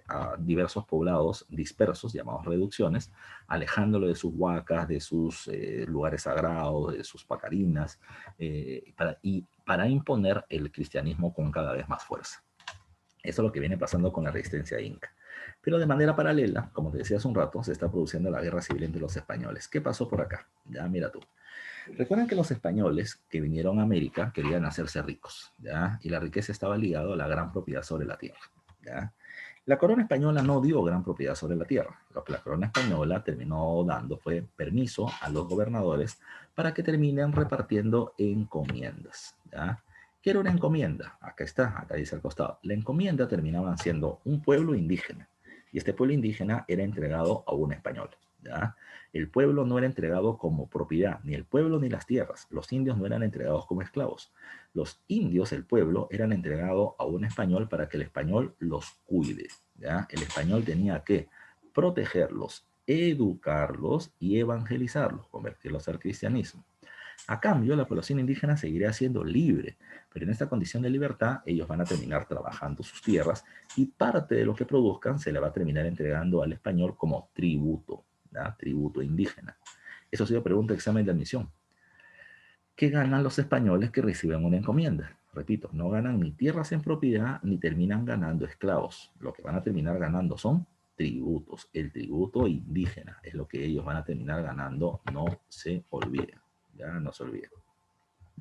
A diversos poblados dispersos, llamados reducciones, alejándolo de sus huacas, de sus lugares sagrados, de sus pacarinas, para imponer el cristianismo con cada vez más fuerza. Eso es lo que viene pasando con la resistencia inca. Pero de manera paralela, como te decía hace un rato, se está produciendo la guerra civil entre los españoles. ¿Qué pasó por acá? Ya mira tú. Recuerden que los españoles que vinieron a América querían hacerse ricos, ¿ya? Y la riqueza estaba ligada a la gran propiedad sobre la tierra, ¿ya? La corona española no dio gran propiedad sobre la tierra. Lo que la corona española terminó dando fue permiso a los gobernadores para que terminen repartiendo encomiendas, ¿ya? ¿Qué era una encomienda? Acá está, acá dice al costado. La encomienda terminaba siendo un pueblo indígena y este pueblo indígena era entregado a un español, ¿ya? El pueblo no era entregado como propiedad, ni el pueblo ni las tierras. Los indios no eran entregados como esclavos. Los indios, el pueblo, eran entregados a un español para que el español los cuide, ¿ya? El español tenía que protegerlos, educarlos y evangelizarlos, convertirlos al cristianismo. A cambio, la población indígena seguiría siendo libre, pero en esta condición de libertad ellos van a terminar trabajando sus tierras y parte de lo que produzcan se le va a terminar entregando al español como tributo, ¿ya? Tributo indígena. Eso ha sido pregunta de examen de admisión. ¿Qué ganan los españoles que reciben una encomienda? Repito, no ganan ni tierras en propiedad ni terminan ganando esclavos. Lo que van a terminar ganando son tributos. El tributo indígena es lo que ellos van a terminar ganando. No se olviden. Ya no se olviden.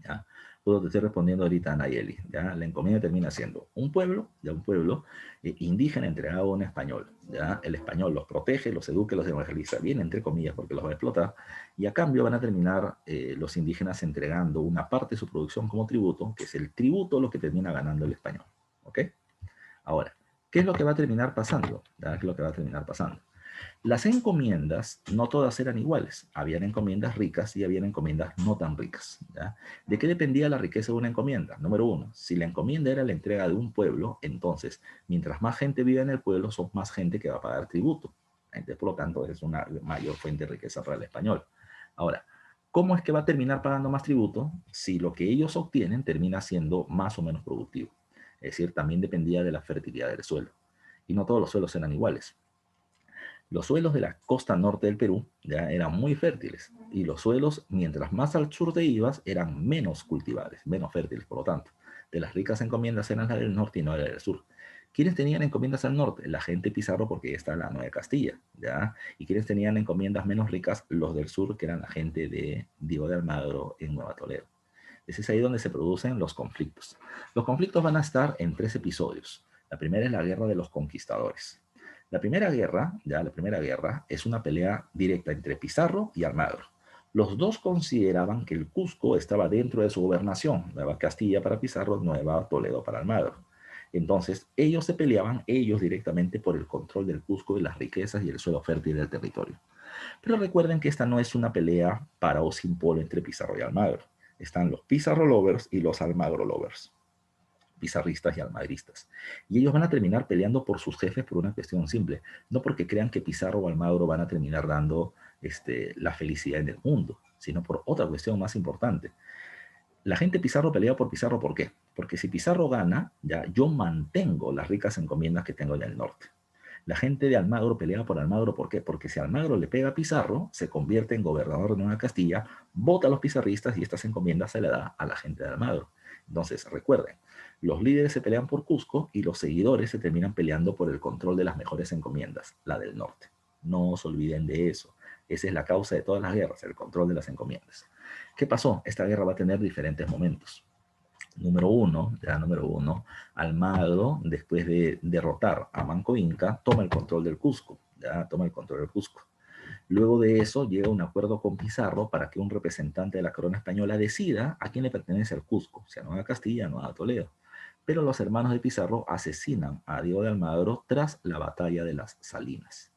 ¿Ya? Puedo te estoy respondiendo ahorita a Nayeli. ¿Ya? La encomienda termina siendo un pueblo, ya un pueblo indígena entregado a un español. ¿Ya? El español los protege, los educa, los evangeliza, bien entre comillas porque los va a explotar, y a cambio van a terminar los indígenas entregando una parte de su producción como tributo, que es el tributo lo que termina ganando el español. ¿Ok? Ahora, ¿qué es lo que va a terminar pasando? ¿Ya? ¿Qué es lo que va a terminar pasando? Las encomiendas no todas eran iguales. Habían encomiendas ricas y habían encomiendas no tan ricas. ¿Ya? ¿De qué dependía la riqueza de una encomienda? Número uno, si la encomienda era la entrega de un pueblo, entonces, mientras más gente vive en el pueblo, son más gente que va a pagar tributo. Entonces, por lo tanto, es una mayor fuente de riqueza para el español. Ahora, ¿cómo es que va a terminar pagando más tributo si lo que ellos obtienen termina siendo más o menos productivo? Es decir, también dependía de la fertilidad del suelo. Y no todos los suelos eran iguales. Los suelos de la costa norte del Perú ya eran muy fértiles y los suelos, mientras más al sur te ibas, eran menos cultivables, menos fértiles, por lo tanto. De las ricas encomiendas eran las del norte y no las del sur. ¿Quiénes tenían encomiendas al norte? La gente Pizarro, porque ahí está la Nueva Castilla, ¿ya? Y quienes tenían encomiendas menos ricas, los del sur, que eran la gente de Diego de Almagro en Nueva Toledo. Ese es ahí donde se producen los conflictos. Los conflictos van a estar en 3 episodios. La primera es la Guerra de los Conquistadores. La primera guerra es una pelea directa entre Pizarro y Almagro. Los dos consideraban que el Cusco estaba dentro de su gobernación, Nueva Castilla para Pizarro, Nueva Toledo para Almagro. Entonces, ellos se peleaban, ellos directamente, por el control del Cusco y las riquezas y el suelo fértil del territorio. Pero recuerden que esta no es una pelea para o sin polo entre Pizarro y Almagro. Están los Pizarro lovers y los Almagro lovers, pizarristas y almagristas. Y ellos van a terminar peleando por sus jefes por una cuestión simple, no porque crean que Pizarro o Almagro van a terminar dando la felicidad en el mundo, sino por otra cuestión más importante. La gente Pizarro pelea por Pizarro, ¿por qué? Porque si Pizarro gana, ya yo mantengo las ricas encomiendas que tengo en el norte. La gente de Almagro pelea por Almagro, ¿por qué? Porque si Almagro le pega a Pizarro, se convierte en gobernador de Nueva Castilla, vota a los pizarristas y estas encomiendas se le da a la gente de Almagro. Entonces, recuerden, los líderes se pelean por Cusco y los seguidores se terminan peleando por el control de las mejores encomiendas, la del norte. No se olviden de eso. Esa es la causa de todas las guerras, el control de las encomiendas. ¿Qué pasó? Esta guerra va a tener diferentes momentos. Número uno, Almagro, después de derrotar a Manco Inca, toma el control del Cusco, Luego de eso llega un acuerdo con Pizarro para que un representante de la corona española decida a quién le pertenece el Cusco, sea Nueva Castilla, Nueva Toledo. Pero los hermanos de Pizarro asesinan a Diego de Almagro tras la batalla de las Salinas.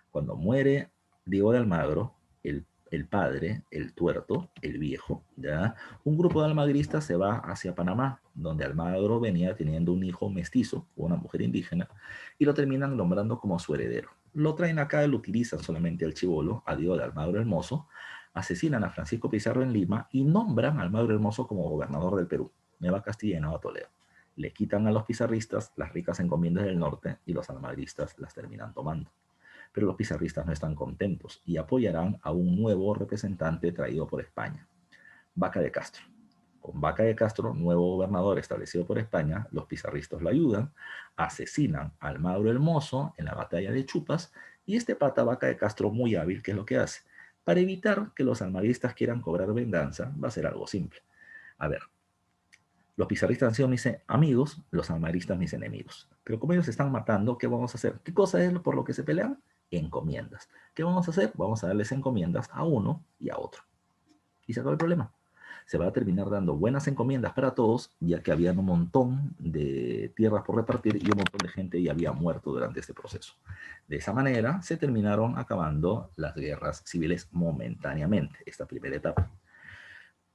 Cuando muere Diego de Almagro, el padre, el tuerto, el viejo, ¿ya? Un grupo de almagristas se va hacia Panamá, donde Almagro venía teniendo un hijo mestizo, una mujer indígena, y lo terminan nombrando como su heredero. Lo traen acá, lo utilizan solamente al chibolo, a Diego de Almagro Hermoso, asesinan a Francisco Pizarro en Lima y nombran a Almagro Hermoso como gobernador del Perú, Nueva Castilla y Nueva Toledo. Le quitan a los pizarristas las ricas encomiendas del norte y los almagristas las terminan tomando. Pero los pizarristas no están contentos y apoyarán a un nuevo representante traído por España, Vaca de Castro. Con Vaca de Castro, nuevo gobernador establecido por España, los pizarristas lo ayudan, asesinan a Almagro Hermoso en la batalla de Chupas y este pata Vaca de Castro, muy hábil, ¿qué es lo que hace? Para evitar que los almagristas quieran cobrar venganza, va a ser algo simple. A ver, los pizarristas han sido mis amigos, los almagristas mis enemigos. Pero como ellos se están matando, ¿qué vamos a hacer? ¿Qué cosa es por lo que se pelean? Encomiendas. ¿Qué vamos a hacer? Vamos a darles encomiendas a uno y a otro. Y se acabó el problema. Se va a terminar dando buenas encomiendas para todos, ya que había un montón de tierras por repartir y un montón de gente ya había muerto durante este proceso. De esa manera se terminaron acabando las guerras civiles momentáneamente, esta primera etapa.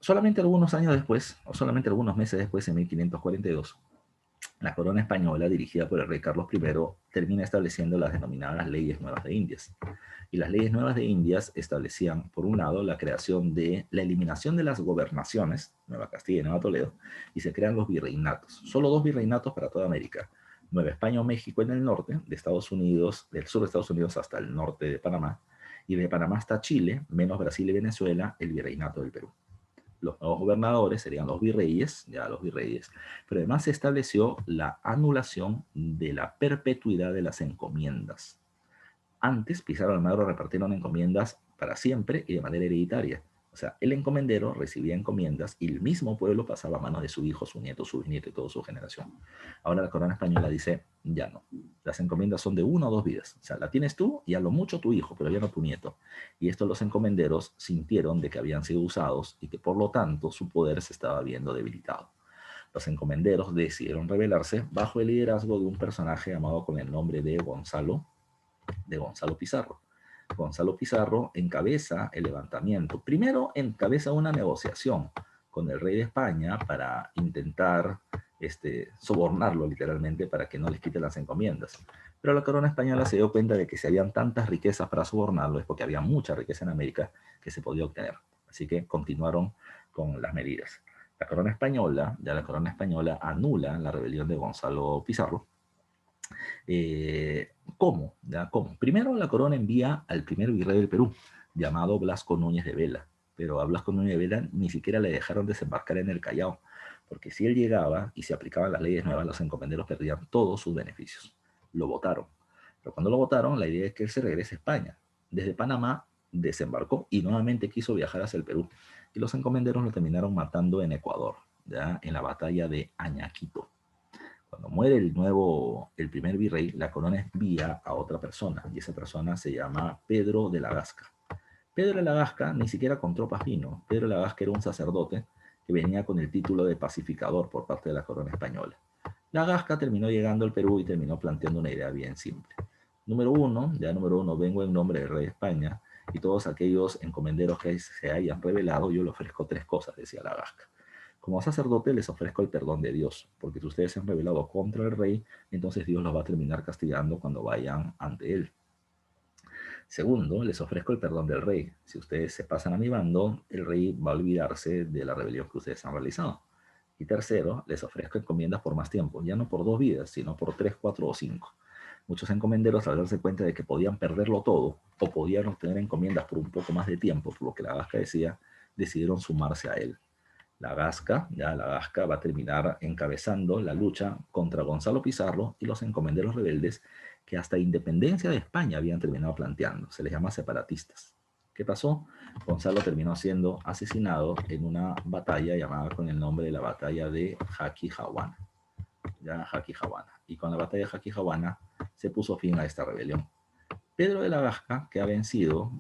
Solamente algunos años después, o solamente algunos meses después, en 1542, la corona española, dirigida por el rey Carlos I, termina estableciendo las denominadas leyes nuevas de Indias. Y las leyes nuevas de Indias establecían, por un lado, la creación de la eliminación de las gobernaciones, Nueva Castilla y Nueva Toledo, y se crean los virreinatos. Solo 2 virreinatos para toda América. Nueva España o México en el norte, de Estados Unidos, del sur de Estados Unidos hasta el norte de Panamá, Y de Panamá hasta Chile, menos Brasil y Venezuela, el virreinato del Perú. Los nuevos gobernadores serían los virreyes, ya los virreyes, pero además se estableció la anulación de la perpetuidad de las encomiendas. Antes, Pizarro y Almagro repartieron encomiendas para siempre y de manera hereditaria. O sea, el encomendero recibía encomiendas y el mismo pueblo pasaba a manos de su hijo, su nieto, su bisnieto y toda su generación. Ahora la corona española dice, ya no. Las encomiendas son de 1 o 2 vidas. O sea, la tienes tú y a lo mucho tu hijo, pero ya no tu nieto. Y esto los encomenderos sintieron de que habían sido usados y que por lo tanto su poder se estaba viendo debilitado. Los encomenderos decidieron rebelarse bajo el liderazgo de un personaje llamado con el nombre de Gonzalo Pizarro. Gonzalo Pizarro encabeza el levantamiento. Primero encabeza una negociación con el rey de España para intentar sobornarlo literalmente para que no les quite las encomiendas. Pero la corona española se dio cuenta de que si habían tantas riquezas para sobornarlo es porque había mucha riqueza en América que se podía obtener. Así que continuaron con las medidas. La corona española anula la rebelión de Gonzalo Pizarro. ¿Cómo? ¿Cómo? Primero la corona envía al primer virrey del Perú, llamado Blasco Núñez de Vela, pero a Blasco Núñez de Vela ni siquiera le dejaron desembarcar en el Callao, porque si él llegaba y se aplicaban las leyes nuevas, los encomenderos perdían todos sus beneficios. Lo votaron. Pero cuando lo votaron, la idea es que él se regrese a España. Desde Panamá desembarcó y nuevamente quiso viajar hacia el Perú. Y los encomenderos lo terminaron matando en Ecuador, ¿ya? En la batalla de Añaquito. Cuando muere el primer virrey, la corona envía a otra persona, y esa persona se llama Pedro de la Gasca. Pedro de la Gasca ni siquiera con tropas vino. Pedro de la Gasca era un sacerdote que venía con el título de pacificador por parte de la corona española. La Gasca terminó llegando al Perú y terminó planteando una idea bien simple. Número uno, vengo en nombre del rey de España y todos aquellos encomenderos que se hayan rebelado, yo le ofrezco 3 cosas, decía la Gasca. Como sacerdote les ofrezco el perdón de Dios, porque si ustedes se han rebelado contra el rey, entonces Dios los va a terminar castigando cuando vayan ante él. Segundo, les ofrezco el perdón del rey. Si ustedes se pasan a mi bando, el rey va a olvidarse de la rebelión que ustedes han realizado. Y tercero, les ofrezco encomiendas por más tiempo, ya no por 2 vidas, sino por 3, 4 o 5. Muchos encomenderos, al darse cuenta de que podían perderlo todo o podían obtener encomiendas por un poco más de tiempo, por lo que la Gasca decía, decidieron sumarse a él. La Gasca va a terminar encabezando la lucha contra Gonzalo Pizarro y los encomenderos rebeldes que hasta independencia de España habían terminado planteando. Se les llama separatistas. ¿Qué pasó? Gonzalo terminó siendo asesinado en una batalla llamada con el nombre de la batalla de Jaquijahuana. Y con la batalla de Jaquijahuana se puso fin a esta rebelión. Pedro de la Gasca, que ha vencido,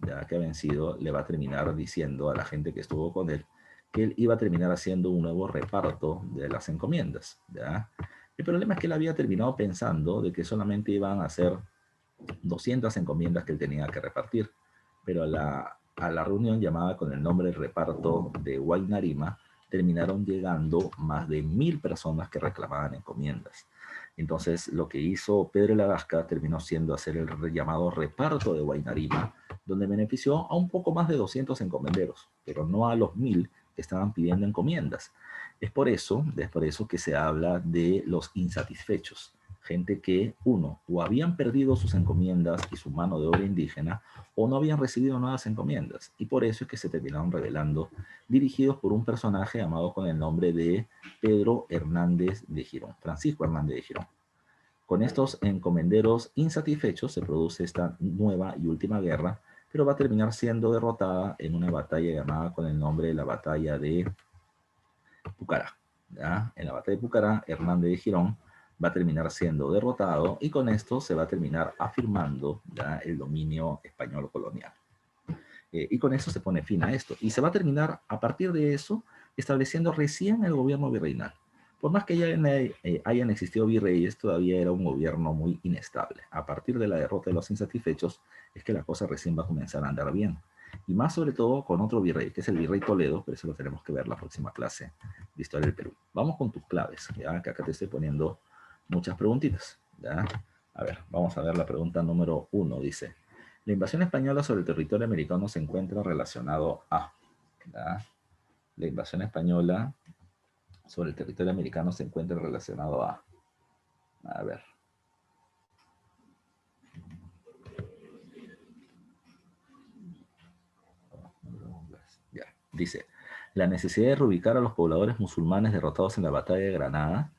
le va a terminar diciendo a la gente que estuvo con él que él iba a terminar haciendo un nuevo reparto de las encomiendas, ¿ya? El problema es que él había terminado pensando de que solamente iban a ser 200 encomiendas que él tenía que repartir, pero a la reunión llamada con el nombre de reparto de Huaynarima, terminaron llegando más de 1000 personas que reclamaban encomiendas. Entonces, lo que hizo Pedro de la Gasca terminó siendo hacer el llamado reparto de Huaynarima, donde benefició a un poco más de 200 encomenderos, pero no a los 1000 que estaban pidiendo encomiendas. Es por eso que se habla de los insatisfechos. Gente que, uno, o habían perdido sus encomiendas y su mano de obra indígena, o no habían recibido nuevas encomiendas. Y por eso es que se terminaron rebelando, dirigidos por un personaje llamado con el nombre de Pedro Hernández de Girón, Francisco Hernández de Girón. Con estos encomenderos insatisfechos se produce esta nueva y última guerra, pero va a terminar siendo derrotada en una batalla llamada con el nombre de la batalla de Pucará. ¿Ya? En la batalla de Pucará, Hernández de Girón va a terminar siendo derrotado y con esto se va a terminar afirmando ya el dominio español colonial. Y con eso se pone fin a esto. Y se va a terminar, a partir de eso, estableciendo recién el gobierno virreinal. Por más que ya hayan existido virreyes, todavía era un gobierno muy inestable. A partir de la derrota de los insatisfechos, es que la cosa recién va a comenzar a andar bien. Y más sobre todo con otro virrey, que es el virrey Toledo, pero eso lo tenemos que ver la próxima clase de Historia del Perú. Vamos con tus claves, ¿ya? Que acá te estoy poniendo muchas preguntitas, ¿ya? A ver, vamos a ver la pregunta número 1, dice. La invasión española sobre el territorio americano se encuentra relacionado a... ¿ya? La invasión española sobre el territorio americano se encuentra relacionado a... A ver. Dice, la necesidad de reubicar a los pobladores musulmanes derrotados en la batalla de Granada.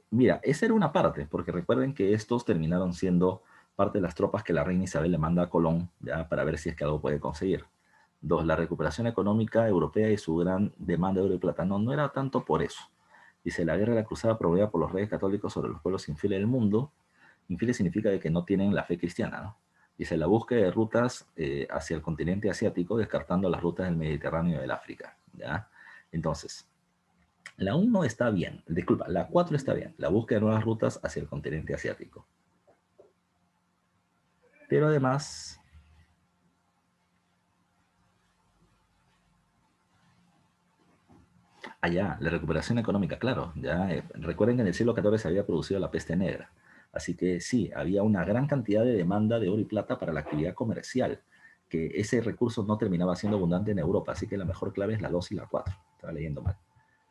Mira, esa era una parte, porque recuerden que estos terminaron siendo parte de las tropas que la reina Isabel le manda a Colón, ya, para ver si es que algo puede conseguir. Dos, la recuperación económica europea y su gran demanda de oro y plata. No, no era tanto por eso. Dice, la guerra de la cruzada promovida por los reyes católicos sobre los pueblos infieles del mundo. Infieles significa de que no tienen la fe cristiana, ¿no? Dice, la búsqueda de rutas hacia el continente asiático, descartando las rutas del Mediterráneo y del África, ¿ya? Entonces, la 1 está bien, disculpa, la 4 está bien, la búsqueda de nuevas rutas hacia el continente asiático. Pero además, allá, la recuperación económica, claro, ya recuerden que en el siglo XIV se había producido la peste negra, así que sí, había una gran cantidad de demanda de oro y plata para la actividad comercial, que ese recurso no terminaba siendo abundante en Europa, así que la mejor clave es la 2 y la 4, estaba leyendo mal,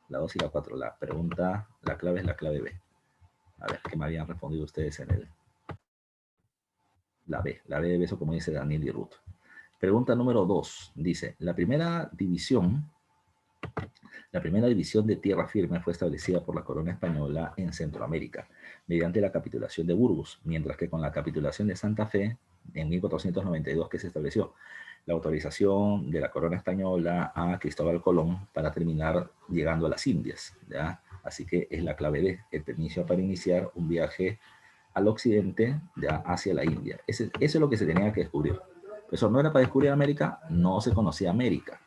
la 2 y la 4, la pregunta, la clave es la clave B. A ver, ¿qué me habían respondido ustedes en la B de beso, como dice Daniel y Ruth? Pregunta número 2, dice, la primera división de tierra firme fue establecida por la corona española en Centroamérica, mediante la capitulación de Burgos, mientras que con la capitulación de Santa Fe, en 1492, que se estableció la autorización de la corona española a Cristóbal Colón para terminar llegando a las Indias, ¿ya? Así que es la clave D, el permiso para iniciar un viaje al occidente, ya hacia la India. Eso es lo que se tenía que descubrir. Eso no era para descubrir América, no se conocía América.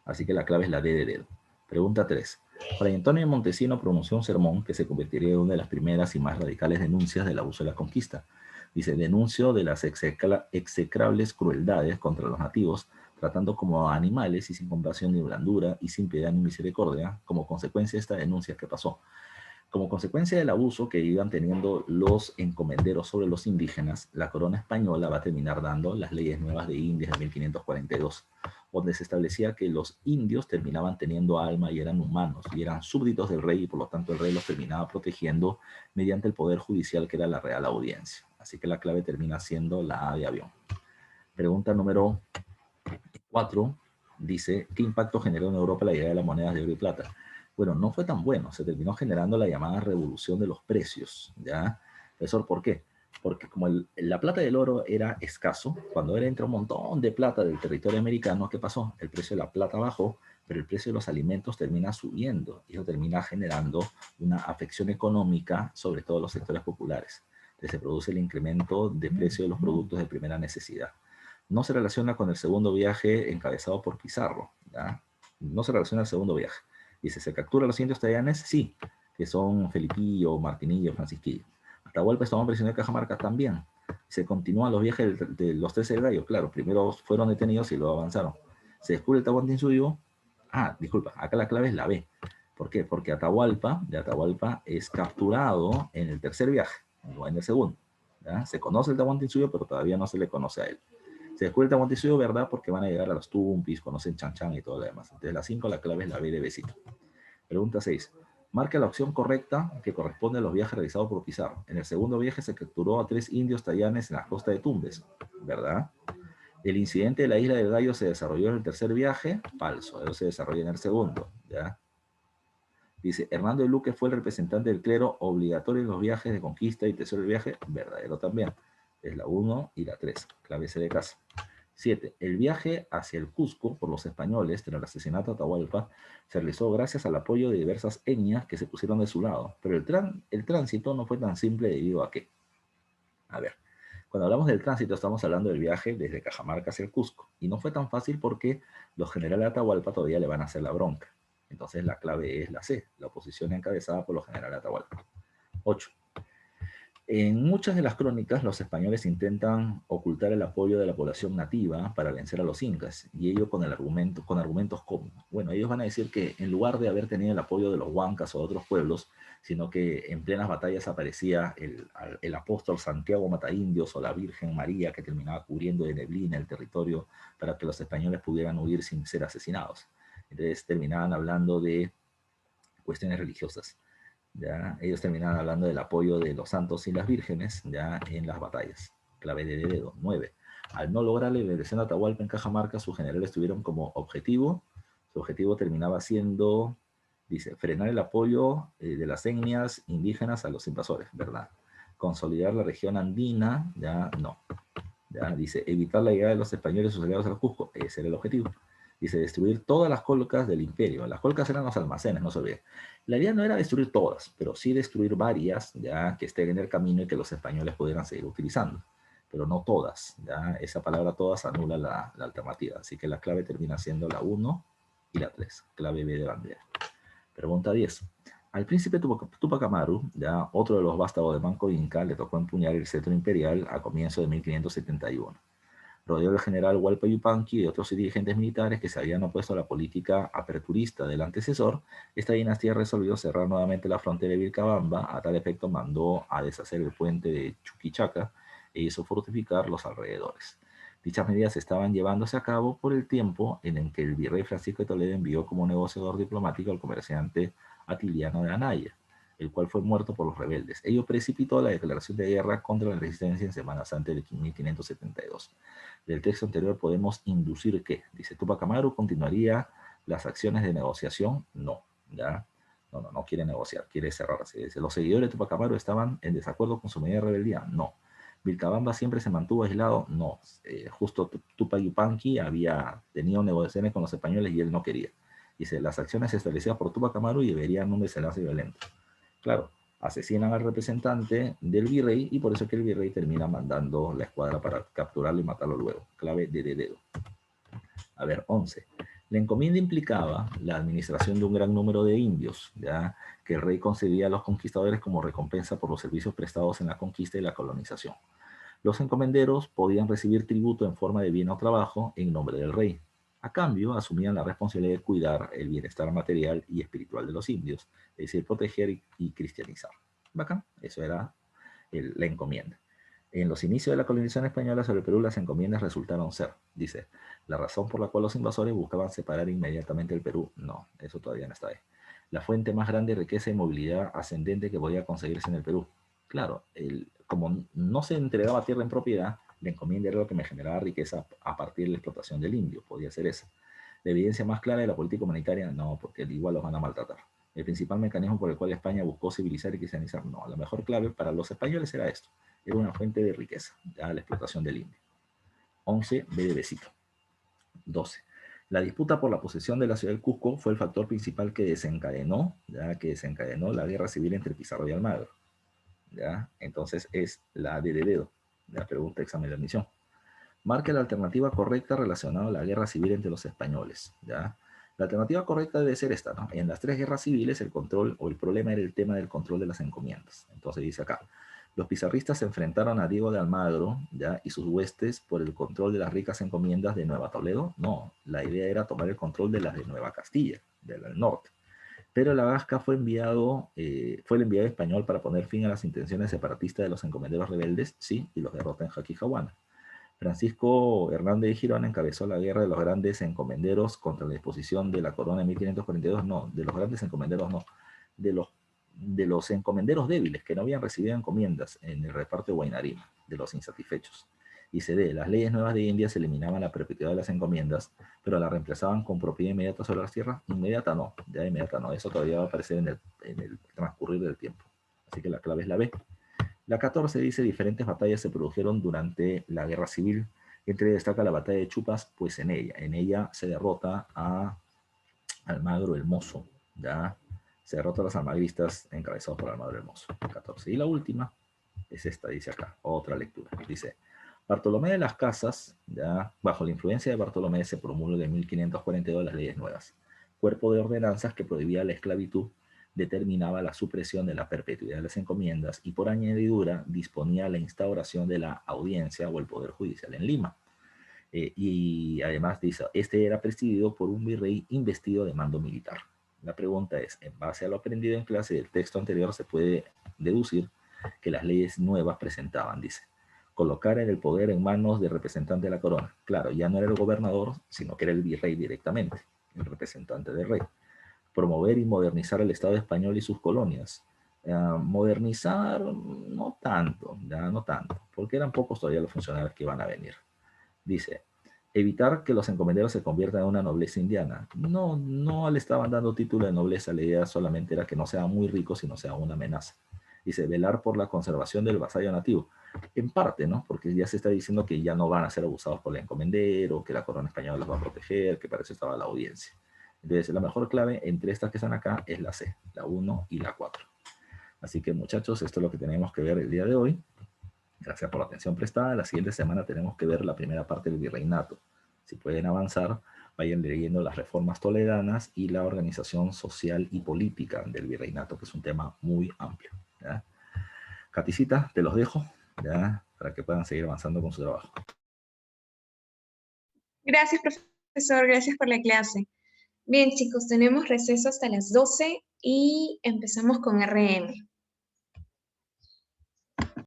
Así que la clave es la D de dedo. Pregunta 3. Fray Antonio de Montesino pronunció un sermón que se convertiría en una de las primeras y más radicales denuncias del abuso de la conquista. Dice, denuncio de las execrables crueldades contra los nativos, tratando como animales y sin compasión ni blandura y sin piedad ni misericordia, como consecuencia de esta denuncia que pasó. Como consecuencia del abuso que iban teniendo los encomenderos sobre los indígenas, la corona española va a terminar dando las leyes nuevas de Indias de 1542, donde se establecía que los indios terminaban teniendo alma y eran humanos, y eran súbditos del rey, y por lo tanto el rey los terminaba protegiendo mediante el poder judicial que era la Real Audiencia. Así que la clave termina siendo la A de avión. Pregunta número 4 dice, ¿qué impacto generó en Europa la llegada de las monedas de oro y plata? Bueno, no fue tan bueno, se terminó generando la llamada revolución de los precios, ¿ya? Profesor, ¿por qué? Porque como la plata y el oro era escaso, cuando entró un montón de plata del territorio americano, ¿qué pasó? El precio de la plata bajó, pero el precio de los alimentos termina subiendo y eso termina generando una afección económica sobre todo los sectores populares. Entonces se produce el incremento de precio de los productos de primera necesidad. No se relaciona con el segundo viaje encabezado por Pizarro, ¿ya? No se relaciona al segundo viaje. Dice, ¿se captura a los indios tayanes? Sí, que son Felipillo, Martinillo, Francisquillo. Atahualpa estaba prisionero de Cajamarca también. Se continúan los viajes de los 13 de Gallo, claro, primero fueron detenidos y luego avanzaron. Se descubre el Tahuantinsuyo. Ah, disculpa, acá la clave es la B. ¿Por qué? Porque Atahualpa es capturado en el tercer viaje, no en el segundo. ¿Ya? Se conoce el Tahuantinsuyo, pero todavía no se le conoce a él. Se descubre el Tahuantinsuyo, ¿verdad? Porque van a llegar a los Tumpis, conocen Chan Chan y todo lo demás. Entonces la 5, la clave es la B de besito. Pregunta 6. Marca la opción correcta que corresponde a los viajes realizados por Pizarro. En el segundo viaje se capturó a 3 indios tayanes en la costa de Tumbes, ¿verdad? El incidente de la isla del Gallo se desarrolló en el tercer viaje, falso, eso se desarrolla en el segundo, ¿ya? Dice, Hernando de Luque fue el representante del clero obligatorio en los viajes de conquista y tercer viaje, verdadero también. Es la 1 y la 3, clave C de casa. 7. El viaje hacia el Cusco por los españoles tras el asesinato de Atahualpa se realizó gracias al apoyo de diversas etnias que se pusieron de su lado, pero el tránsito no fue tan simple debido a que, a ver, cuando hablamos del tránsito estamos hablando del viaje desde Cajamarca hacia el Cusco, y no fue tan fácil porque los generales de Atahualpa todavía le van a hacer la bronca. Entonces la clave es la C, la oposición encabezada por los generales de Atahualpa. 8. En muchas de las crónicas, los españoles intentan ocultar el apoyo de la población nativa para vencer a los incas, y ello con argumentos como, bueno, ellos van a decir que en lugar de haber tenido el apoyo de los huancas o de otros pueblos, sino que en plenas batallas aparecía el apóstol Santiago Mataindios o la Virgen María que terminaba cubriendo de neblina el territorio para que los españoles pudieran huir sin ser asesinados. Entonces terminaban hablando de cuestiones religiosas. ¿ya? Ellos terminan hablando del apoyo de los santos y las vírgenes, ya, en las batallas. Clave de dedo. 9. Al no lograr la liberación de Atahualpa en Cajamarca, sus generales tuvieron como objetivo, su objetivo terminaba siendo, dice, frenar el apoyo de las etnias indígenas a los invasores, ¿verdad? Consolidar la región andina, ya no. Ya, dice, evitar la llegada de los españoles y sus aliados al Cusco, ese era el objetivo. Dice, destruir todas las colcas del imperio. Las colcas eran los almacenes, no se olvide. La idea no era destruir todas, pero sí destruir varias, ya que estén en el camino y que los españoles pudieran seguir utilizando. Pero no todas, ya esa palabra todas anula la alternativa. Así que la clave termina siendo la 1 y la 3. Clave B de bandera. Pregunta 10. Al príncipe Tupac Amaru, ya otro de los vástagos de Manco Inca, le tocó empuñar el cetro imperial a comienzo de 1571. Rodeó al general Hualpa Yupanqui y otros dirigentes militares que se habían opuesto a la política aperturista del antecesor. Esta dinastía resolvió cerrar nuevamente la frontera de Vilcabamba. A tal efecto mandó a deshacer el puente de Chuquichaca e hizo fortificar los alrededores. Dichas medidas estaban llevándose a cabo por el tiempo en el que el virrey Francisco de Toledo envió como negociador diplomático al comerciante Atiliano de Anaya, el cual fue muerto por los rebeldes. Ello precipitó la declaración de guerra contra la resistencia en Semana Santa de 1572. Del texto anterior podemos inducir que, dice, Tupac Amaru continuaría las acciones de negociación. No, ¿ya? No quiere negociar, quiere cerrar. Así dice, los seguidores de Tupac Amaru estaban en desacuerdo con su medida de rebeldía. No. Vilcabamba siempre se mantuvo aislado. No. Justo Tupac Yupanqui había tenido negociaciones con los españoles y él no quería. Dice, las acciones establecidas por Tupac Amaru llevarían un desenlace violento. Claro, asesinan al representante del virrey y por eso es que el virrey termina mandando la escuadra para capturarlo y matarlo luego. Clave de dedo. A ver, 11. La encomienda implicaba la administración de un gran número de indios, ya que el rey concedía a los conquistadores como recompensa por los servicios prestados en la conquista y la colonización. Los encomenderos podían recibir tributo en forma de bien o trabajo en nombre del rey. A cambio, asumían la responsabilidad de cuidar el bienestar material y espiritual de los indios, es decir, proteger y cristianizar. Bacán, eso era la encomienda. En los inicios de la colonización española sobre el Perú, las encomiendas resultaron ser, dice, la razón por la cual los invasores buscaban separar inmediatamente el Perú. No, eso todavía no está ahí. La fuente más grande de riqueza y movilidad ascendente que podía conseguirse en el Perú. Claro, como no se entregaba tierra en propiedad, la encomienda era lo que me generaba riqueza a partir de la explotación del indio, podía ser esa. La evidencia más clara de la política humanitaria, no, porque igual los van a maltratar. El principal mecanismo por el cual España buscó civilizar y cristianizar, no, la mejor clave para los españoles era esto, era una fuente de riqueza, ya la explotación del indio. 11, B de besito. 12. La disputa por la posesión de la ciudad del Cusco fue el factor principal que desencadenó la guerra civil entre Pizarro y Almagro. ¿Ya? Entonces es la D de dedo, la pregunta examen de admisión. Marque la alternativa correcta relacionada a la guerra civil entre los españoles. ¿Ya? La alternativa correcta debe ser esta, ¿no? En las tres guerras civiles el control o el problema era el tema del control de las encomiendas. Entonces dice acá, los pizarristas se enfrentaron a Diego de Almagro, ¿ya? Y sus huestes por el control de las ricas encomiendas de Nueva Toledo. No, la idea era tomar el control de las de Nueva Castilla, del norte. Pero la Gasca fue el enviado español para poner fin a las intenciones separatistas de los encomenderos rebeldes, sí, y los derrota en Jaquijahuana. Francisco Hernández de Girón encabezó la guerra de los grandes encomenderos contra la disposición de la corona en 1542, no, de los grandes encomenderos no, de los encomenderos débiles que no habían recibido encomiendas en el reparto de Huaynarima, de los insatisfechos. Y CD, las leyes nuevas de Indias eliminaban la perpetuidad de las encomiendas, pero la reemplazaban con propiedad inmediata sobre las tierras. Inmediata no, ya inmediata no, eso todavía va a aparecer en el transcurrir del tiempo. Así que la clave es la B. La 14 dice, diferentes batallas se produjeron durante la guerra civil. Entre destaca la batalla de Chupas, pues en ella se derrota a Almagro el Mozo, ¿ya? Se derrota a los almagristas encabezados por Almagro el Mozo. 14. Y la última es esta, dice acá, otra lectura. Dice, Bartolomé de las Casas, ¿ya? Bajo la influencia de Bartolomé se promulga en 1542 las leyes nuevas, cuerpo de ordenanzas que prohibía la esclavitud, determinaba la supresión de la perpetuidad de las encomiendas y por añadidura disponía la instauración de la audiencia o el poder judicial en Lima. Y además dice, este era presidido por un virrey investido de mando militar. La pregunta es, en base a lo aprendido en clase del texto anterior se puede deducir que las leyes nuevas presentaban, dice, colocar el poder en manos del representante de la corona. Claro, ya no era el gobernador, sino que era el virrey directamente, el representante del rey. Promover y modernizar el Estado español y sus colonias, Modernizar, no tanto, ya no tanto, porque eran pocos todavía los funcionarios que iban a venir. Dice, evitar que los encomenderos se conviertan en una nobleza indiana. No, no le estaban dando título de nobleza, la idea solamente era que no sean muy ricos, sino sea una amenaza. Dice, velar por la conservación del vasallo nativo. En parte, ¿no? Porque ya se está diciendo que ya no van a ser abusados por el encomendero, que la corona española los va a proteger, que para eso estaba la audiencia. Entonces, la mejor clave entre estas que están acá es la C, la 1 y la 4. Así que, muchachos, esto es lo que tenemos que ver el día de hoy. Gracias por la atención prestada. La siguiente semana tenemos que ver la primera parte del virreinato. Si pueden avanzar, vayan leyendo las reformas toledanas y la organización social y política del virreinato, que es un tema muy amplio. ¿Ya? Caticita, te los dejo, ¿ya? Para que puedan seguir avanzando con su trabajo. Gracias, profesor. Gracias por la clase. Bien, chicos, tenemos receso hasta las 12 y empezamos con RM.